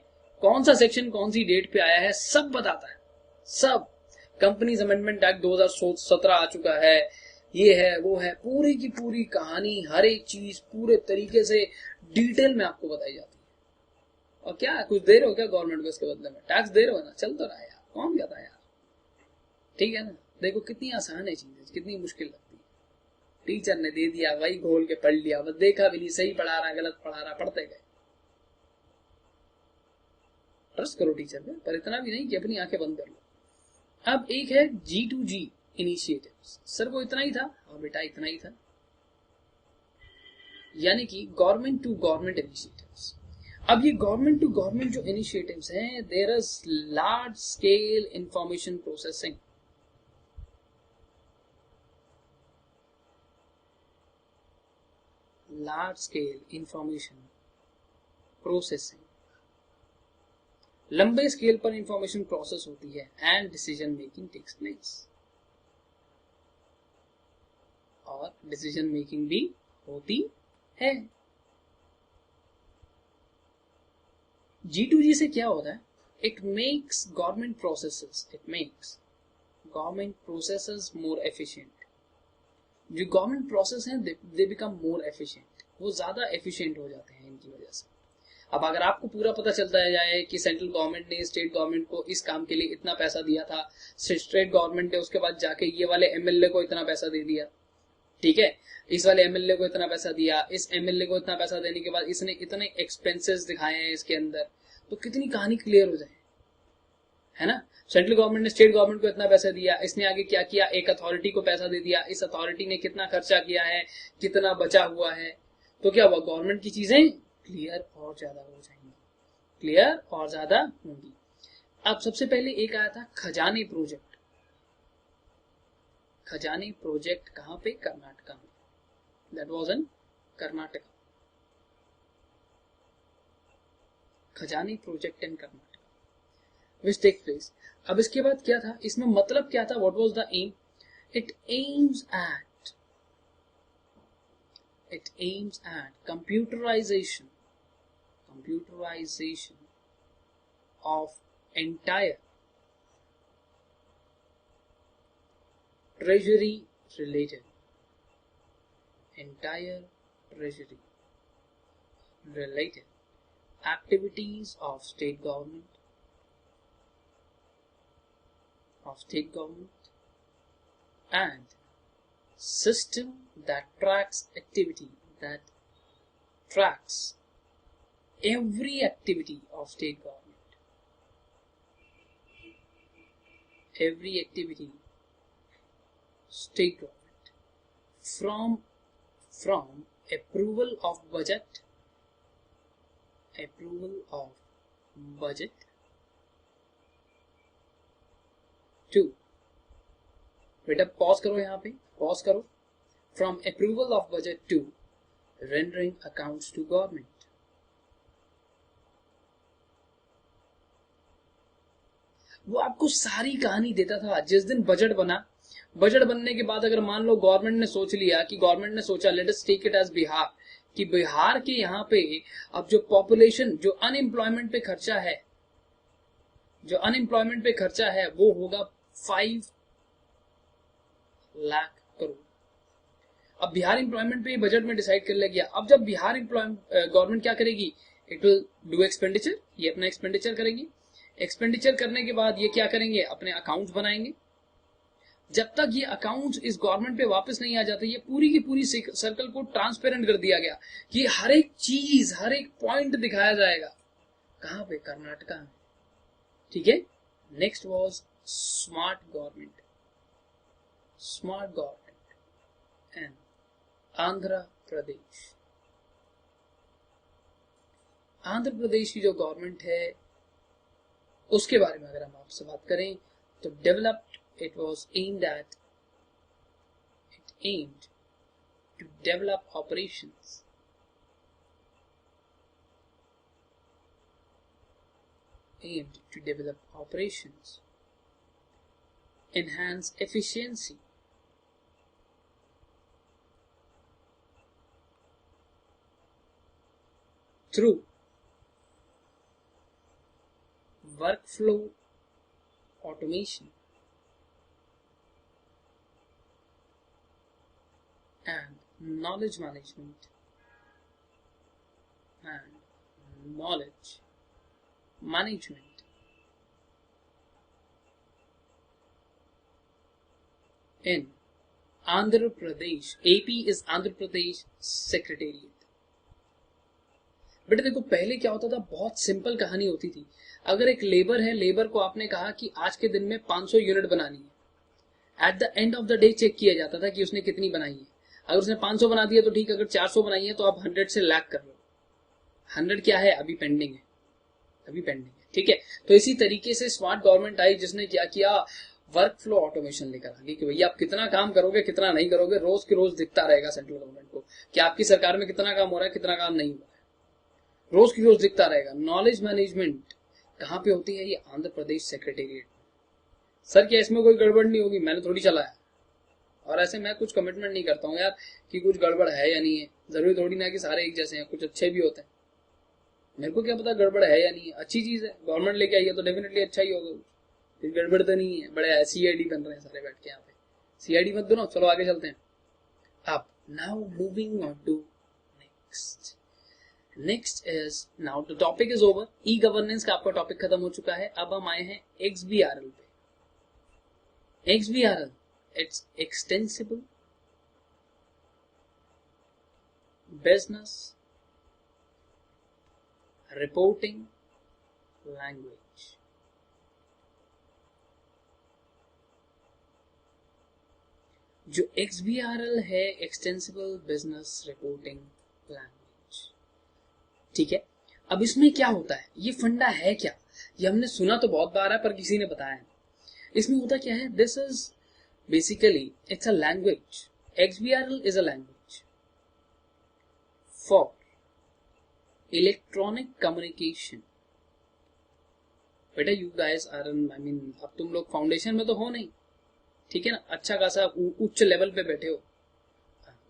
कौन सा सेक्शन कौन सी डेट पे आया है सब बताता है, सब। कंपनीज अमेंडमेंट एक्ट 2017 आ चुका है, ये है वो है, पूरी की पूरी कहानी, हर एक चीज पूरे तरीके से डिटेल में आपको बताई जाती है। और क्या कुछ दे रहे हो क्या गवर्नमेंट को इसके बदले में? टैक्स दे रहे हो ना, चल तो रहा है यार, कौन कहता है यार, ठीक है ना। देखो कितनी आसान है चीजें, कितनी मुश्किल लगती है। टीचर ने दे दिया, वही घोल के पढ़ लिया, बस देखा भी नहीं सही पढ़ा रहा गलत पढ़ा रहा, पढ़ते गए। ट्रस्ट करो टीचर पे, पर इतना भी नहीं कि अपनी आंखें बंद कर लो। अब एक है G2G इनिशिएटिव, सर वो इतना ही था? हाँ बेटा इतना ही था, यानी कि गवर्नमेंट टू गवर्नमेंट इनिशिएटिव्स। अब ये गवर्नमेंट टू गवर्नमेंट जो इनिशिएटिव्स हैं, there is large scale information processing, large scale information processing, लंबे स्केल पर इंफॉर्मेशन प्रोसेस होती है and decision making takes place, और डिसीजन मेकिंग भी होती है। G2G से क्या होता है? It makes government processes more efficient. जो गवर्नमेंट प्रोसेस हैं दे बिकम मोर एफिशिएंट, वो ज्यादा एफिशिएंट हो जाते हैं इनकी वजह से। अब अगर आपको पूरा पता चलता जाए कि सेंट्रल गवर्नमेंट ने स्टेट गवर्नमेंट को इस काम के लिए इतना पैसा दिया था, स्टेट गवर्नमेंट ने उसके बाद जाके ये वाले एमएलए को इतना पैसा दे दिया, ठीक है, इस वाले एमएलए को इतना पैसा दिया, इस एमएलए को इतना पैसा देने के बाद इसने इतने एक्सपेंसेस दिखाए हैं इसके अंदर, तो कितनी कहानी क्लियर हो जाए, है ना। सेंट्रल गवर्नमेंट ने स्टेट गवर्नमेंट को इतना पैसा दिया, इसने आगे क्या किया, एक अथॉरिटी को पैसा दे दिया, इस अथॉरिटी ने कितना खर्चा किया है, कितना बचा हुआ है, तो क्या हुआ, गवर्नमेंट की चीजें क्लियर और ज्यादा हो जाएंगी, क्लियर और ज्यादा होंगी। अब सबसे पहले एक आया था खजाने प्रोजेक्ट। खजाने प्रोजेक्ट कहां पे? कर्नाटका में, that was in Karnataka, Khajane project in Karnataka which take place. अब इसके बाद क्या था, इसमें मतलब क्या था, what was the aim? It aims at computerization of entire treasury related activities of state government and system that tracks every activity of state government, from approval of budget to, बेटा पॉज करो, यहां पे pause करो, from approval of budget to rendering accounts to government। वो आपको सारी कहानी देता था। जिस दिन बजट बना, बजट बनने के बाद अगर मान लो गवर्नमेंट ने सोच लिया कि गवर्नमेंट ने सोचा let us take it as Bihar, कि बिहार के यहाँ पे अब जो पॉपुलेशन, जो अनएम्प्लॉयमेंट पे खर्चा है, वो होगा 5 लाख करोड़। अब बिहार एम्प्लॉयमेंट पे बजट में डिसाइड कर लिया गया। अब जब बिहार गवर्नमेंट क्या करेगी, इट विल डू एक्सपेंडिचर, ये अपना एक्सपेंडिचर करेंगे। एक्सपेंडिचर करने के बाद ये क्या करेंगे, अपने अकाउंट्स बनाएंगे। जब तक ये अकाउंट्स इस गवर्नमेंट पे वापस नहीं आ जाते, ये पूरी की पूरी सर्कल को ट्रांसपेरेंट कर दिया गया कि हर एक चीज, हर एक पॉइंट दिखाया जाएगा। कहां पे? कर्नाटका में, ठीक है। Next was smart government and Andhra Pradesh की जो गवर्नमेंट है उसके बारे में अगर हम आपसे बात करें तो developed it was aimed at it aimed to develop operations aimed to develop operations, enhance efficiency, through workflow automation and knowledge management and knowledge management. In Andhra Pradesh, AP is Andhra Pradesh Secretariat. बेटा देखो पहले क्या होता था, बहुत simple कहानी होती थी। अगर एक लेबर है, लेबर को आपने कहा कि आज के दिन में 500 यूनिट बनानी है, at the end of the day check किया जाता था कि उसने कितनी बनाई है। अगर उसने 500 बना दिया तो ठीक, अगर 400 बनाई है तो आप 100 से लैक कर लो। 100 क्या है, अभी पेंडिंग है, अभी पेंडिंग है, ठीक है। तो इसी तरीके से स्मार्ट गवर्नमेंट आई, जिसने क्या किया, वर्क फ्लो ऑटोमेशन लेकर आ गई कि भैया आप कितना काम करोगे कितना नहीं करोगे, रोज के रोज दिखता रहेगा सेंट्रल गवर्नमेंट को कि आपकी सरकार में कितना काम हो रहा है कितना काम नहीं हो रहा है, रोज की रोज दिखता रहेगा। नॉलेज मैनेजमेंट कहाँ पे होती है, ये आंध्र प्रदेश सेक्रेटेरिएट। सर क्या इसमें कोई गड़बड़ नहीं होगी, मैंने थोड़ी चलाया। और ऐसे मैं कुछ कमिटमेंट नहीं करता हूँ यार कि कुछ गड़बड़ है या नहीं है, जरूरी थोड़ी ना कि सारे एक जैसे हैं, कुछ अच्छे भी होते हैं। मेरे को क्या पता गड़बड़ है या नहीं है, अच्छी चीज है, गवर्नमेंट लेके आई है तो डेफिनेटली अच्छा ही होगा, फिर गड़बड़ तो नहीं है। बड़े सीआईडी बन रहे हैं सारे बैठ के यहाँ पे, सीआईडी मत दो, चलो आगे चलते हैं। अब now moving on to next is, now the topic is over, e governance का आपका टॉपिक खत्म हो चुका है। अब हम आए हैं XBRL पे। XBRL it's extensible business reporting language. जो XBRL है, एक्सटेंसिबल बिजनेस रिपोर्टिंग लैंग्वेज, ठीक है। अब इसमें क्या होता है, ये फंडा है क्या, ये हमने सुना तो बहुत बार है पर किसी ने बताया नहीं। इसमें होता क्या है, this is basically it's a language. XBRL is a language for electronic communication. बेटा यू गाइस आर अब तुम लोग फाउंडेशन में तो हो नहीं, ठीक है ना, अच्छा खासा उच्च लेवल पे बैठे हो,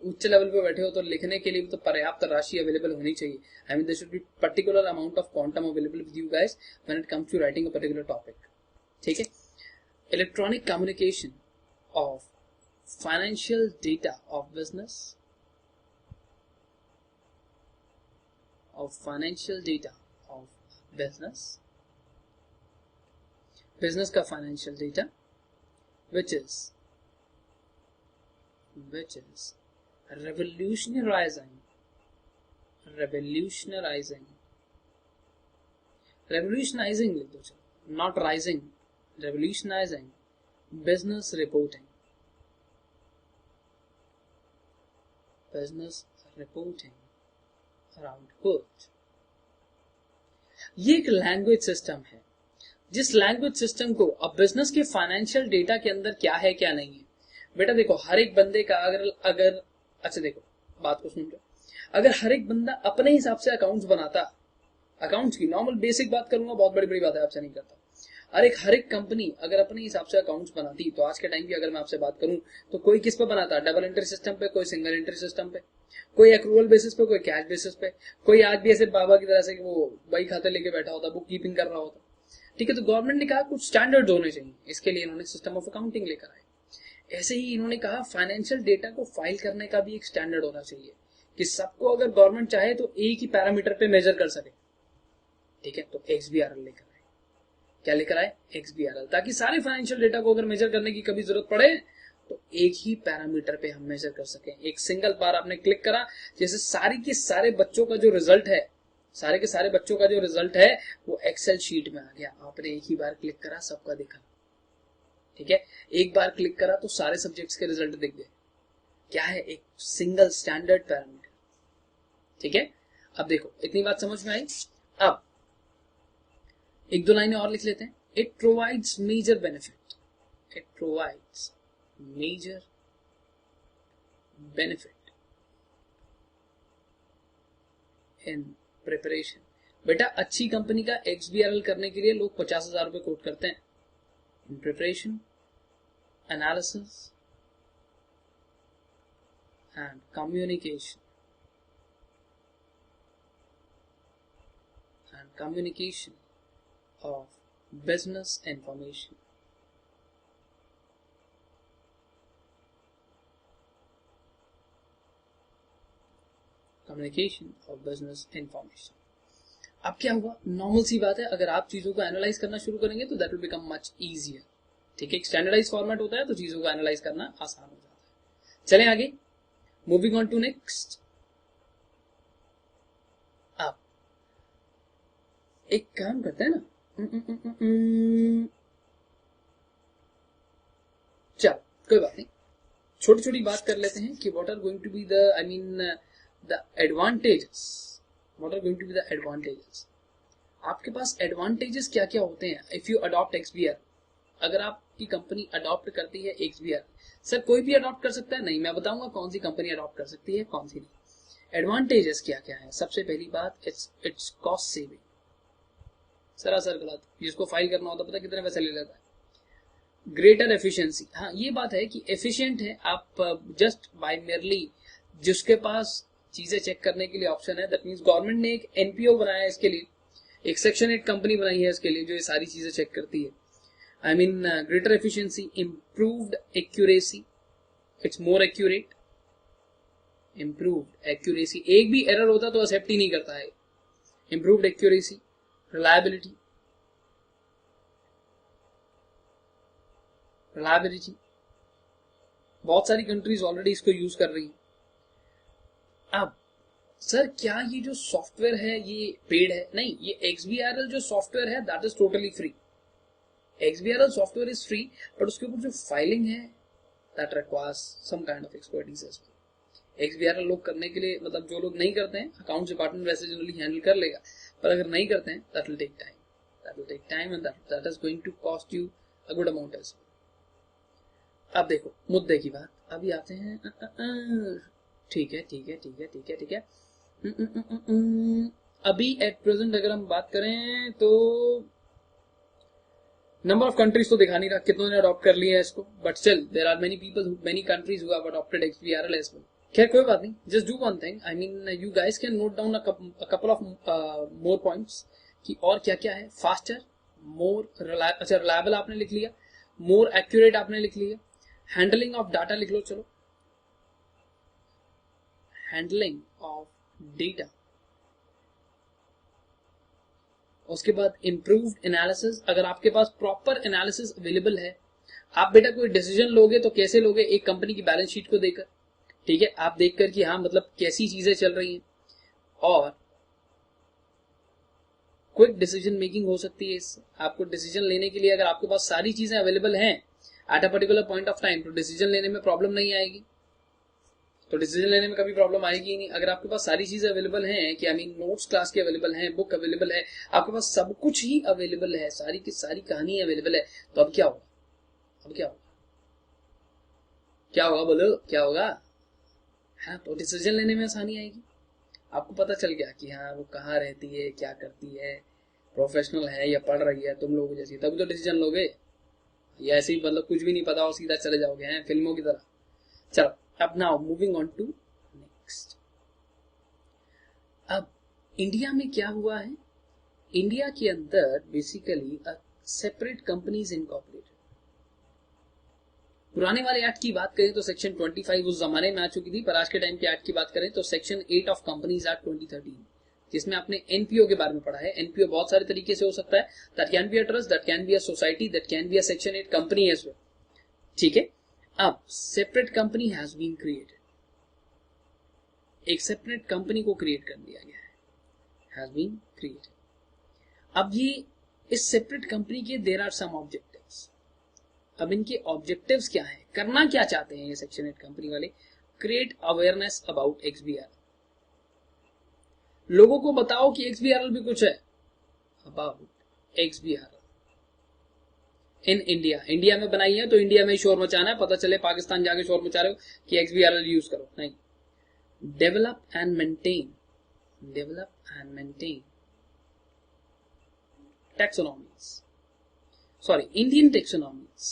उच्च लेवल पे बैठे हो तो लिखने के लिए भी तो पर्याप्त राशि अवेलेबल होनी चाहिए। I mean there should be particular amount of quantum available with you guys when it comes to writing a particular topic, ठीक है। Electronic communication of financial data of business, of financial data of business का financial data which is revolutionizing लिख दो, चलो not rising, revolutionizing business reporting around world. ये एक language system है, जिस लैंग्वेज सिस्टम को अब बिजनेस के फाइनेंशियल डेटा के अंदर क्या है क्या नहीं है। बेटा देखो हर एक बंदे का अगर अच्छा देखो बात को सुन लो, अगर हर एक बंदा अपने हिसाब से अकाउंट्स बनाता, अकाउंट्स की नॉर्मल बेसिक बात करूंगा, बहुत बड़ी बात है, आपसे नहीं करता। हर एक कंपनी अगर अपने हिसाब से अकाउंट्स बनाती, तो आज के टाइम की अगर मैं आपसे बात करूं तो कोई किस पे बनाता, डबल एंट्री सिस्टम पे, कोई सिंगल एंट्री सिस्टम पे, कोई एक्रूवल बेसिस पे, कोई कैश बेसिस पे, कोई आज भी ऐसे बाबा की तरह से वो बही खाते लेके बैठा होता, बुक कीपिंग कर रहा होता, ठीक है। तो गवर्नमेंट ने कहा कुछ स्टैंडर्ड्स होने चाहिए, इसके लिए इन्होंने सिस्टम ऑफ अकाउंटिंग लेकर आए। ऐसे ही इन्होंने कहा फाइनेंशियल डेटा को फाइल करने का भी एक स्टैंडर्ड होना चाहिए कि सबको अगर गवर्नमेंट चाहे तो एक ही पैरामीटर पे मेजर कर सके, ठीक है। तो XBRL लेकर आए, क्या लेकर आए, XBRL, ताकि सारे फाइनेंशियल डेटा को अगर मेजर करने की कभी जरूरत पड़े तो एक ही पैरामीटर पे हम मेजर कर सकें। एक सिंगल बार आपने क्लिक करा, जैसे सारे के सारे बच्चों का जो रिजल्ट है, सारे के सारे बच्चों का जो रिजल्ट है वो एक्सेल शीट में आ गया, आपने एक ही बार क्लिक करा, सबका दिखा, ठीक है। एक बार क्लिक करा तो सारे सब्जेक्ट्स के रिजल्ट दिख गए, क्या है, एक सिंगल स्टैंडर्ड पैरामीटर, ठीक है। अब देखो इतनी बात समझ में आई। अब एक दो लाइनें और लिख लेते हैं। It provides major benefit. It provides major benefit in preparation. बेटा अच्छी कंपनी का XBRL करने के लिए लोग 50,000 रुपए कोट करते हैं. In preparation, analysis and communication. And communication of business information. Communication of business information. अब क्या हुआ, नॉर्मल सी बात है, अगर आप चीजों को एनालाइज करना शुरू करेंगे तो that will become much easier. ठीक है, एक स्टैंडर्डाइज फॉर्मेट होता है तो चीजों को एनालाइज करना आसान हो जाता है. चलें आगे, मूविंग ऑन टू नेक्स्ट. अब एक काम करते हैं ना, चल कोई बात नहीं, छोटी छोटी बात कर लेते हैं कि what are going to be the the advantages. What are going to be the advantages. आपके पास एडवांटेजेस क्या क्या होते हैं इफ यू अडॉप्ट XBRL. अगर आपकी कंपनी अडॉप्ट करती है XBRL. सर कोई भी अडॉप्ट कर सकता है? नहीं, मैं बताऊंगा कौन सी कंपनी अडॉप्ट कर सकती है, कौन सी नहीं. एडवांटेजेस क्या क्या है? सबसे पहली बात, इट्स कॉस्ट सेविंग. सरासर गलत, जिसको फाइल करना होता है पता कितने पैसे ले लेता है. Greater efficiency. हाँ ये बात है कि एफिशिएंट है आप जस्ट बाय मेयरली जिसके पास चीजें चेक करने के लिए ऑप्शन है. दैट मींस गवर्नमेंट ने एक NPO बनाया है इसके लिए, एक सेक्शन 8 कंपनी बनाई है इसके लिए जो ये सारी चीजें चेक करती है. I mean greater efficiency, improved accuracy, it's more accurate. Improved accuracy, एक भी एरर होता तो एक्सेप्ट ही नहीं करता है. इंप्रूव्ड एक्यूरेसी, रिलायबिलिटी, बहुत सारी कंट्रीज ऑलरेडी इसको यूज कर रही हैं. अब सर क्या ये जो सॉफ्टवेयर है ये पेड है? नहीं, ये XBRL जो सॉफ्टवेयर है that is totally free. XBRL software is free, but उसके ऊपर जो फाइलिंग है that requires some kind of expertise as well. XBRL लोग करने के लिए, मतलब जो लोग नहीं करते हैं, अकाउंट्स डिपार्टमेंट वैसे जनरली हैंडल कर लेगा, पर अगर नहीं करते हैं that will take time. And that is going to cost you a good amount as well. अब देखो मुद्दे की बात, अभी आते हैं. ठीक है. अभी एट प्रेजेंट अगर हम बात करें तो नंबर ऑफ कंट्रीज तो दिखा नहीं रहा कितनों ने अडॉप्ट कर लिया है इसको, but still there are many countries who have adopted XBRL as well. खैर कोई बात नहीं, just do one thing. I mean you guys can note down a couple of more points कि और क्या क्या है. फास्टर, मोर रिलायबल आपने लिख लिया, मोर एक्यूरेट आपने लिख लिया, हैंडलिंग ऑफ डाटा लिख लो. चलो, हैंडलिंग ऑफ डेटा. उसके बाद इंप्रूव्ड एनालिसिस. अगर आपके पास प्रॉपर एनालिसिस अवेलेबल है, आप बेटा कोई डिसीजन लोगे तो कैसे लोगे? एक कंपनी की बैलेंस शीट को देखकर. ठीक है, आप देखकर कि हाँ मतलब कैसी चीजें चल रही हैं, और क्विक डिसीजन मेकिंग हो सकती है इससे. आपको डिसीजन लेने के लिए अगर आपके पास सारी चीजें अवेलेबल हैं at a particular point of time, तो डिसीजन लेने में प्रॉब्लम नहीं आएगी. तो डिसीजन लेने में कभी प्रॉब्लम आएगी ही नहीं. अगर आपके पास सारी चीजें अवेलेबल हैं, कि आई मीन नोट्स क्लास के अवेलेबल हैं, बुक अवेलेबल है, आपके पास सब कुछ ही अवेलेबल है, सारी की सारी कहानी अवेलेबल है, तो अब क्या होगा? क्या होगा बोलो, क्या होगा? हाँ, तो डिसीजन लेने में आसानी आएगी. आपको पता चल गया कि हाँ वो कहाँ रहती है, क्या करती है, प्रोफेशनल है या पढ़ रही है तुम लोगों जैसी, तभी तो डिसीजन लोगे. या ऐसे ही मतलब कुछ भी नहीं पता हो सीधा चले जाओगे हैं फिल्मों की तरह. चलो, अब now moving on to next. अब इंडिया में क्या हुआ है? इंडिया के अंदर बेसिकली सेपरेट कंपनीज इनकॉर्पोरेटेड. पुराने वाले एक्ट की बात करें तो सेक्शन 25 उस जमाने में आ चुकी थी, पर आज के टाइम के एक्ट की बात करें तो सेक्शन 8 ऑफ कंपनीज एक्ट 2013, जिसमें आपने NPO के बारे में पढ़ा है. NPO बहुत सारे तरीके से हो सकता है. That can be a trust, that can be a society, that can be a section 8 company as well. ठीक है, अब separate company has been created. एक सेपरेट कंपनी को क्रिएट कर दिया गया है, हैज बीन क्रिएटेड. अब ये इस सेपरेट कंपनी के देयर आर सम ऑब्जेक्टिव्स. अब इनके ऑब्जेक्टिव्स क्या है, करना क्या चाहते हैं ये सेक्शन 8 कंपनी वाले? Create awareness about XBRL. लोगों को बताओ कि XBRL भी कुछ है, about XBRL. In India, India में बनाई है तो इंडिया में ही शोर मचाना है, पता चले पाकिस्तान जाके शोर मचा रहे हो कि XBRL यूज करो, नहीं। Develop and maintain taxonomies, sorry, Indian taxonomies.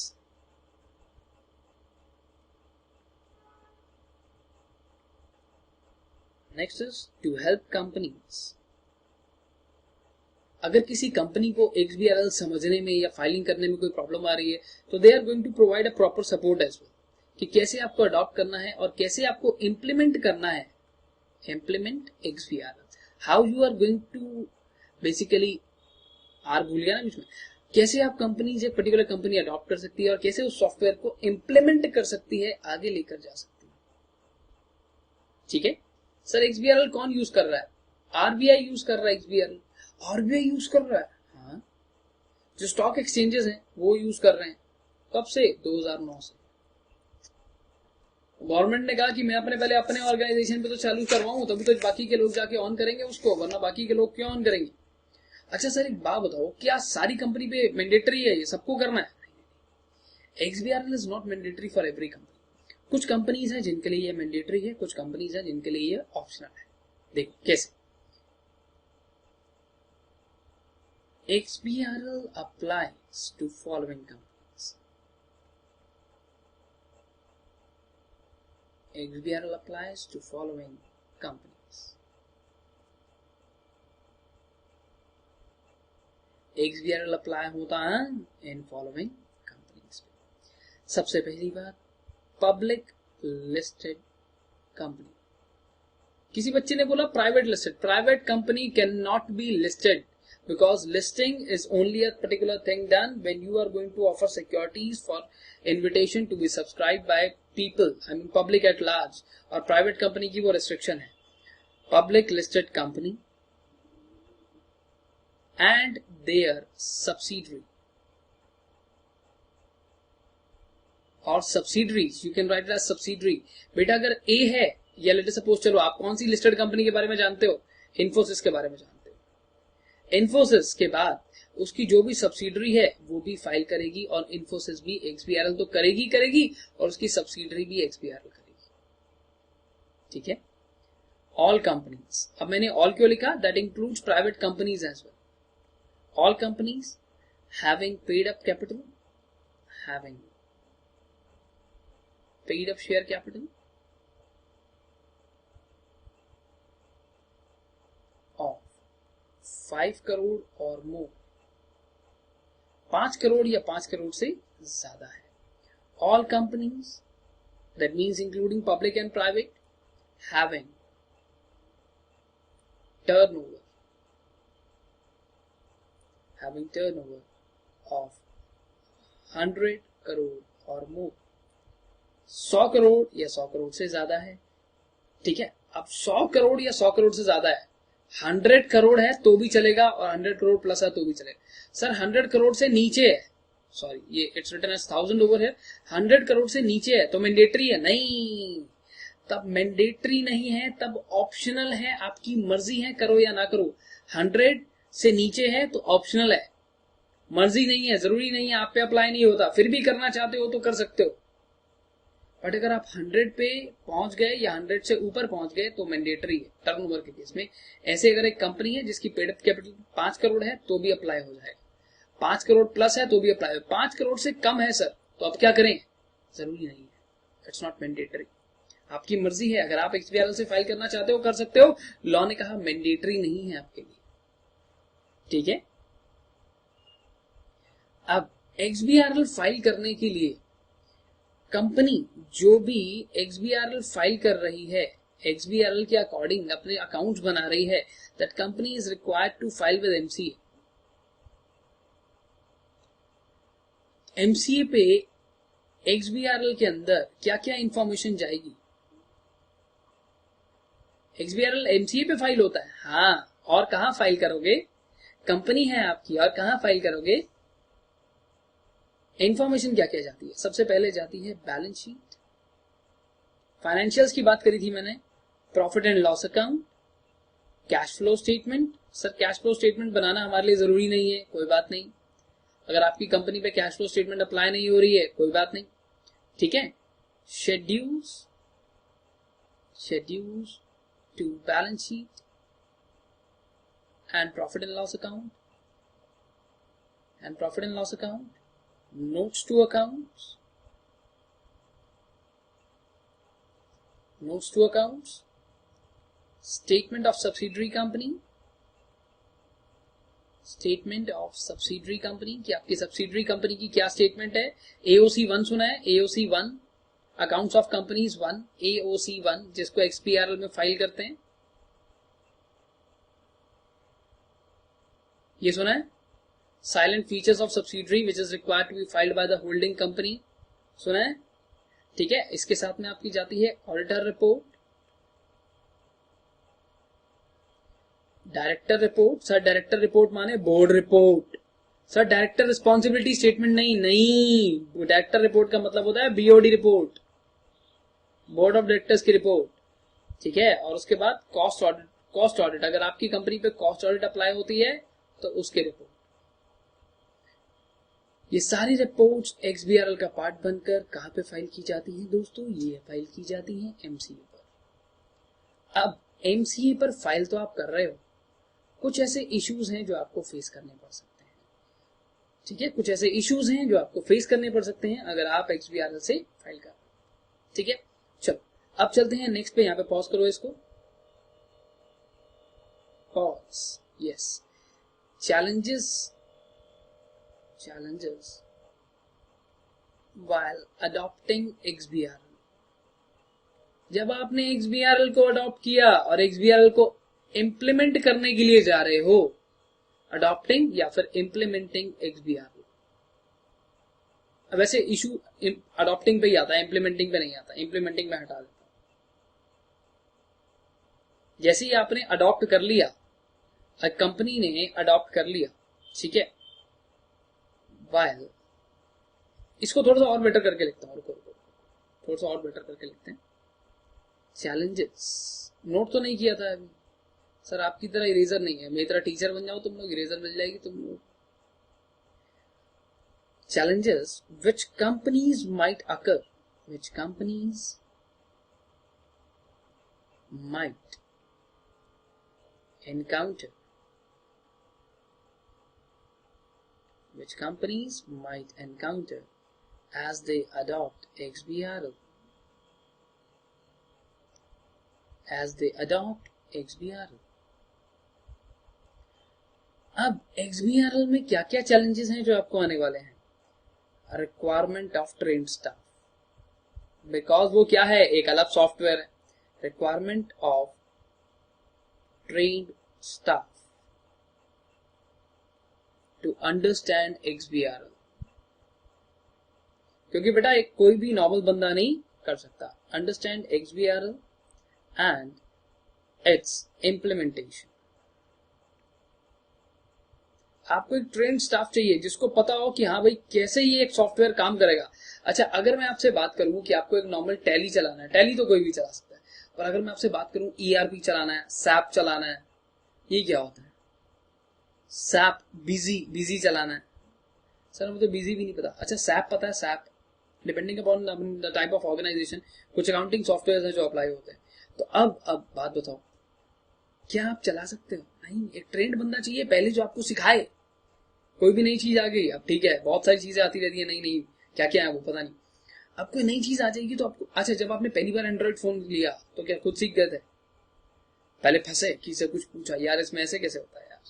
Next is to help companies. अगर किसी कंपनी को XBRL समझने में या फाइलिंग करने में कोई प्रॉब्लम आ रही है तो they are going to provide a proper support as well, कि कैसे आपको अडॉप्ट करना है और कैसे आपको इम्प्लीमेंट करना है, implement XBRL, how you are going to basically, are भूल गया ना बीच में, कैसे आप कंपनी, एक पर्टिकुलर कंपनी अडॉप्ट कर सकती है और कैसे उस सॉफ्टवेयर को इम्प्लीमेंट कर सकती है, आगे लेकर जा सकती है। ठीक है सर, XBRL कौन यूज कर रहा है? RBI यूज कर रहा है XBRL, RBI यूज कर रहा है, हाँ। जो स्टॉक एक्सचेंजेस हैं वो यूज कर रहे हैं, कब से? 2009 से। गवर्नमेंट ने कहा कि मैं पहले अपने ऑर्गेनाइजेशन पे तो चालू करवाऊं, तभी तो बाकी के लोग जाके ऑन करेंगे उसको, वरना बाकी के लोग क्यों ऑन करेंगे? अच्छा सर एक बात बताओ, क्या सारी कंपनी पे मैंडेटरी है, ये सबको करना है? XBRL is not mandatory for every company. कुछ कंपनीज हैं जिनके लिए ये मैंडेटरी है, कुछ कंपनीज हैं जिनके लिए ये ऑप्शनल है। देखो कैसे। XBRL applies to following companies. XBRL applies to following companies. XBRL apply होता है इन फॉलोइंग कंपनीज। सबसे पहली बात, पब्लिक लिस्टेड कंपनी। किसी बच्चे ने बोला private listed, private company can not be listed because listing is only a particular thing done when you are going to offer securities for invitation to be subscribed by people, I mean public at large, और private company की वो restriction है। Public listed company and their subsidiary or subsidiaries, you can write it as subsidiary। बेटा अगर A है, या let suppose, चलो आप कौन सी लिस्टेड कंपनी के बारे में जानते हो? इन्फोसिस के बारे में जानते हो। इन्फोसिस के बाद उसकी जो भी सब्सिडरी है वो भी फाइल करेगी, और इन्फोसिस भी XBRL तो करेगी और उसकी सब्सिडरी भी XBRL करेगी। ठीक है। ऑल कंपनीज, अब मैंने ऑल क्यों लिखा? That includes private companies as well. All companies having paid up capital, having paid up share capital of 5 crore और मोर, 5 करोड़ या 5 करोड़ से ज्यादा है। All companies, that means including public and private, having turnover of 100 crore और मोर, 100 करोड़ या 100 करोड़ से ज्यादा है। ठीक है। अब 100 करोड़ या 100 करोड़ से ज्यादा है, 100 करोड़ है तो भी चलेगा और 100 करोड़ प्लस है तो भी चलेगा। सर 100 करोड़ से नीचे है, सॉरी ये इट्स रिटन एज 1000 ओवर है, 100 करोड़ से नीचे है तो मैंडेटरी है? नहीं, तब मैंडेटरी नहीं है, तब ऑप्शनल है, आपकी मर्जी है करो या ना करो। 100 से नीचे है तो ऑप्शनल है, मर्जी नहीं है, जरूरी नहीं है, आप पे अप्लाई नहीं होता, फिर भी करना चाहते हो तो कर सकते हो। बट अगर आप 100 पे पहुंच गए या 100 से ऊपर पहुंच गए तो मैंडेटरी है टर्नओवर के केस में। ऐसे अगर एक कंपनी है जिसकी पेड अप कैपिटल 5 करोड़ है तो भी अप्लाई हो जाएगा, 5 करोड़ प्लस है तो भी अप्लाई हो, 5 करोड़ से कम है सर तो अब क्या करें? जरूरी नहीं है, इट्स नॉट मैंडेटरी, आपकी मर्जी है। अगर आप XBRL से फाइल करना चाहते हो कर सकते हो, लॉ ने कहा मैंडेटरी नहीं है आपके लिए। ठीक है। अब XBRL फाइल करने के लिए कंपनी जो भी XBRL फाइल कर रही है, XBRL के अकॉर्डिंग अपने अकाउंट्स बना रही है, that company is required to file with MCA। MCA पे XBRL के अंदर क्या क्या इंफॉर्मेशन जाएगी? XBRL MCA पे फाइल होता है, हाँ, और कहां फाइल करोगे? कंपनी है आपकी और कहां फाइल करोगे? इंफॉर्मेशन क्या क्या जाती है? सबसे पहले जाती है बैलेंस शीट, फाइनेंशियल्स की बात करी थी मैंने, profit and loss account, cash flow statement. Sir cash flow statement बनाना हमारे लिए जरूरी नहीं है, कोई बात नहीं। अगर आपकी कंपनी पे कैश फ्लो स्टेटमेंट अप्लाई नहीं हो रही है कोई बात नहीं, ठीक है। Schedules to balance sheet and profit and loss account notes to accounts, statement of subsidiary company कि आपकी सब्सिडरी कंपनी की क्या स्टेटमेंट है। AOC 1 सुना है, AOC 1 accounts of companies 1, AOC 1 जिसको XBRL में फाइल करते हैं, ये सुना है। Salient features of subsidiary which is required to be filed by the holding company, सुना है, ठीक है। इसके साथ में आपकी जाती है auditor report, director report. Sir director report माने board report. Sir director responsibility statement नहीं, डायरेक्टर रिपोर्ट का मतलब होता है BOD report, board of directors की रिपोर्ट, ठीक है। और उसके बाद कॉस्ट ऑडिट अगर आपकी कंपनी पे कॉस्ट ऑडिट अप्लाई होती है तो उसके रिपोर्ट। ये सारी रिपोर्ट्स XBRL का पार्ट बनकर कहां पे फाइल की जाती हैं दोस्तों? ये फाइल की जाती हैं MCA पर। अब MCA पर फाइल तो आप कर रहे हो, कुछ ऐसे इश्यूज हैं जो आपको फेस करने पड़ सकते हैं, ठीक है। कुछ ऐसे इश्यूज हैं जो आपको फेस करने पड़ सकते हैं अगर आप XBRL से फाइल कर रहे हो, ठीक है। चलो अब चलते हैं नेक्स्ट पे, यहां पे पॉज करो इसको, pause, yes. Challenges while adopting XBRL। जब आपने XBRL को अडॉप्ट किया और XBRL को इंप्लीमेंट करने के लिए जा रहे हो, अडॉप्टिंग या फिर इंप्लीमेंटिंग XBRL। अब वैसे इशू अडॉप्टिंग पे ही आता है, इंप्लीमेंटिंग पे नहीं आता, इंप्लीमेंटिंग में हटा देता हूं। जैसे ही आपने अडॉप्ट कर लिया, कंपनी ने अडॉप्ट कर लिया, ठीक है। वाइल इसको थोड़ा सा और बेटर करके लिखता हूं, थोड़ा सा और बेटर करके लिखते हैं। चैलेंजेस नोट तो नहीं किया था अभी सर, आपकी तरह इरेजर नहीं है, मेरी तरह टीचर बन जाओ तुम लोग, इरेजर मिल जाएगी तुम लोग। Challenges which companies might occur, which companies might encounter, which companies might encounter as they adopt XBRL, as they adopt XBRL। अब XBRL में क्या क्या चैलेंजेस हैं जो आपको आने वाले हैं? Requirement of trained staff, because वो क्या है, एक अलग सॉफ्टवेयर है। Requirement of trained staff to understand XBRL, क्योंकि बेटा एक कोई भी नॉर्मल बंदा नहीं कर सकता। Understand XBRL and it's implementation. आपको एक ट्रेन्ड स्टाफ चाहिए जिसको पता हो कि हाँ भाई कैसे ये एक सॉफ्टवेयर काम करेगा। अच्छा, अगर मैं आपसे बात करूं कि आपको एक नॉर्मल टैली चलाना है, टैली तो कोई भी चला सकता है, और अगर मैं आपसे बात करूं ERP चलाना है, SAP चलाना है, ये क्या होता है? SAP बिजी चलाना है। सर मुझे बिजी भी नहीं पता। अच्छा, SAP पता है, SAP depending upon the type of organisation, कुछ अकाउंटिंग सॉफ्टवेयर है जो अप्लाई होते हैं। तो अब बात बताओ, क्या आप चला सकते हो? नहीं, एक ट्रेंड बंदा चाहिए पहले जो आपको सिखाए। कोई भी नई चीज आ गई, अब ठीक है बहुत सारी चीजें आती रहती है, नई क्या क्या है वो पता नहीं। अब कोई नई चीज आ जाएगी तो आपको, अच्छा जब आपने पहली बार एंड्रॉइड फोन लिया तो क्या खुद सीख गए थे? पहले फंसे, किसी से कुछ पूछा, यार इसमें ऐसे कैसे होता है यार।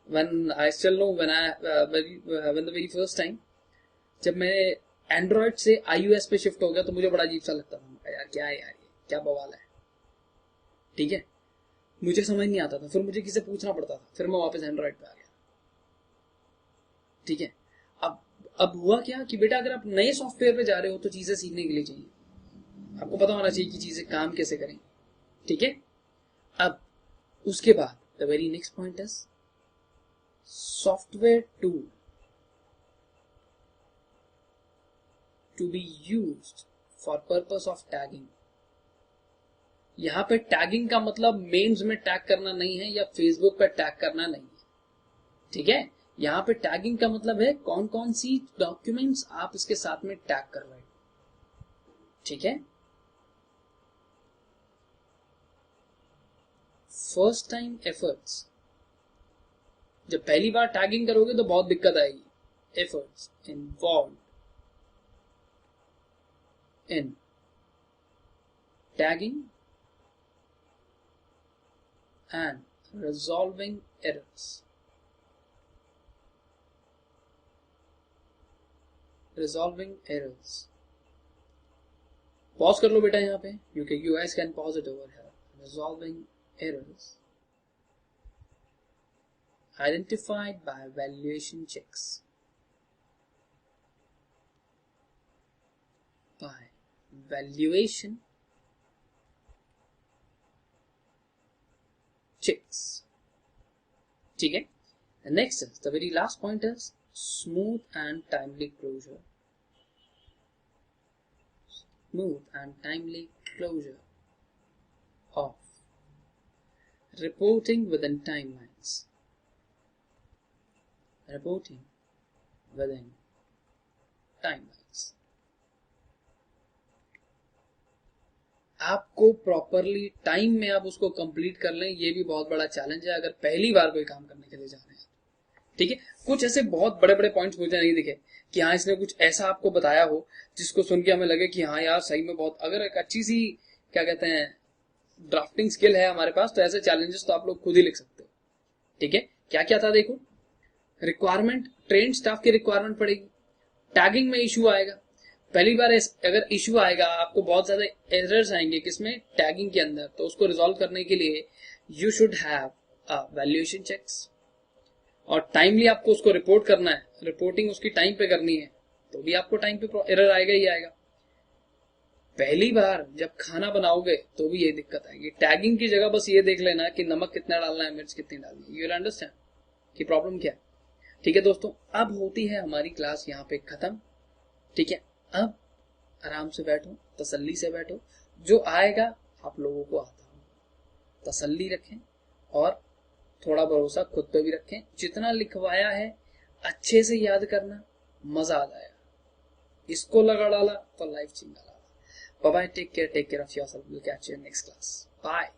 when I still know when the very first time जब मैं एंड्रॉइड से iOS पे शिफ्ट हो गया तो मुझे बड़ा अजीब सा लगता था, यार क्या है यार, ये क्या बवाल है, ठीक है। मुझे समझ नहीं आता था, फिर मुझे किसी से पूछना पड़ता था, फिर मैं वापस एंड्रॉइड पे आ गया, ठीक है। अब हुआ क्या कि बेटा अगर आप नए सॉफ्टवेयर पे जा रहे हो तो चीजें सीखने के लिए चाहिए, आपको पता होना चाहिए कि चीजें काम कैसे करें, ठीक है। अब उसके बाद the very next point is software tool to be used for purpose of tagging. यहां पे टैगिंग का मतलब मेम्स में टैग करना नहीं है या फेसबुक पे टैग करना नहीं है, ठीक है। यहाँ पे टैगिंग का मतलब है कौन कौन सी डॉक्यूमेंट्स आप इसके साथ में टैग करवाए, ठीक है। फर्स्ट टाइम एफर्ट्स, जब पहली बार टैगिंग करोगे तो बहुत दिक्कत आएगी। Efforts involve in tagging and resolving errors, resolving errors. Pause कर लो बेटा यहाँ पे, you guys can pause it over here. Resolving errors identified by valuation checks. By valuation checks. ठीक है। The next is, the very last point is smooth and timely closure. Smooth and timely closure of reporting within timelines. Reporting within timelines. आपको properly time में आप उसको complete कर लें, ये भी बहुत बड़ा चैलेंज है अगर पहली बार कोई काम करने के लिए जा रहे हैं, ठीक है। कुछ ऐसे बहुत बड़े बड़े पॉइंट्स मुझे नहीं दिखे कि हाँ इसने कुछ ऐसा आपको बताया हो जिसको सुन के हमें लगे कि हाँ यार सही में बहुत, अगर एक अच्छी सी क्या कहते हैं ड्राफ्टिंग स्किल है हमारे पास, तो ऐसे चैलेंजेस तो आप लोग खुद ही लिख सकते हो, ठीक है। क्या क्या था देखो, रिक्वायरमेंट, ट्रेन स्टाफ की रिक्वायरमेंट पड़ेगी, टैगिंग में इशू आएगा, पहली बार अगर इशू आएगा आपको बहुत ज्यादा एरर्स आएंगे किसमें, टैगिंग के अंदर, तो उसको रिजॉल्व करने के लिए you should have valuation checks, और टाइमली आपको उसको रिपोर्ट करना है, रिपोर्टिंग उसकी टाइम पे करनी है, तो भी आपको टाइम पे एरर आएगा ही आएगा। पहली बार जब खाना बनाओगे तो भी ये दिक्कत आएगी। टैगिंग की जगह बस ये देख लेना कि नमक कितना डालना है, मिर्च कितनी डालनी है, यू विल अंडरस्टैंड कि प्रॉब्लम क्या है, ठीक है दोस्तों। अब होती है हमारी क्लास यहाँ पे खत्म, ठीक है। अब आराम से बैठो, तसल्ली से बैठो, जो आएगा आप लोगों को आता होगा, तसल्ली रखें और थोड़ा भरोसा खुद पे भी रखें। जितना लिखवाया है अच्छे से याद करना, मजा आ जाएगा। इसको लगा डाला तो लाइफ चेंज डाला। Bye bye, take care of yourself, will catch you in next class, bye.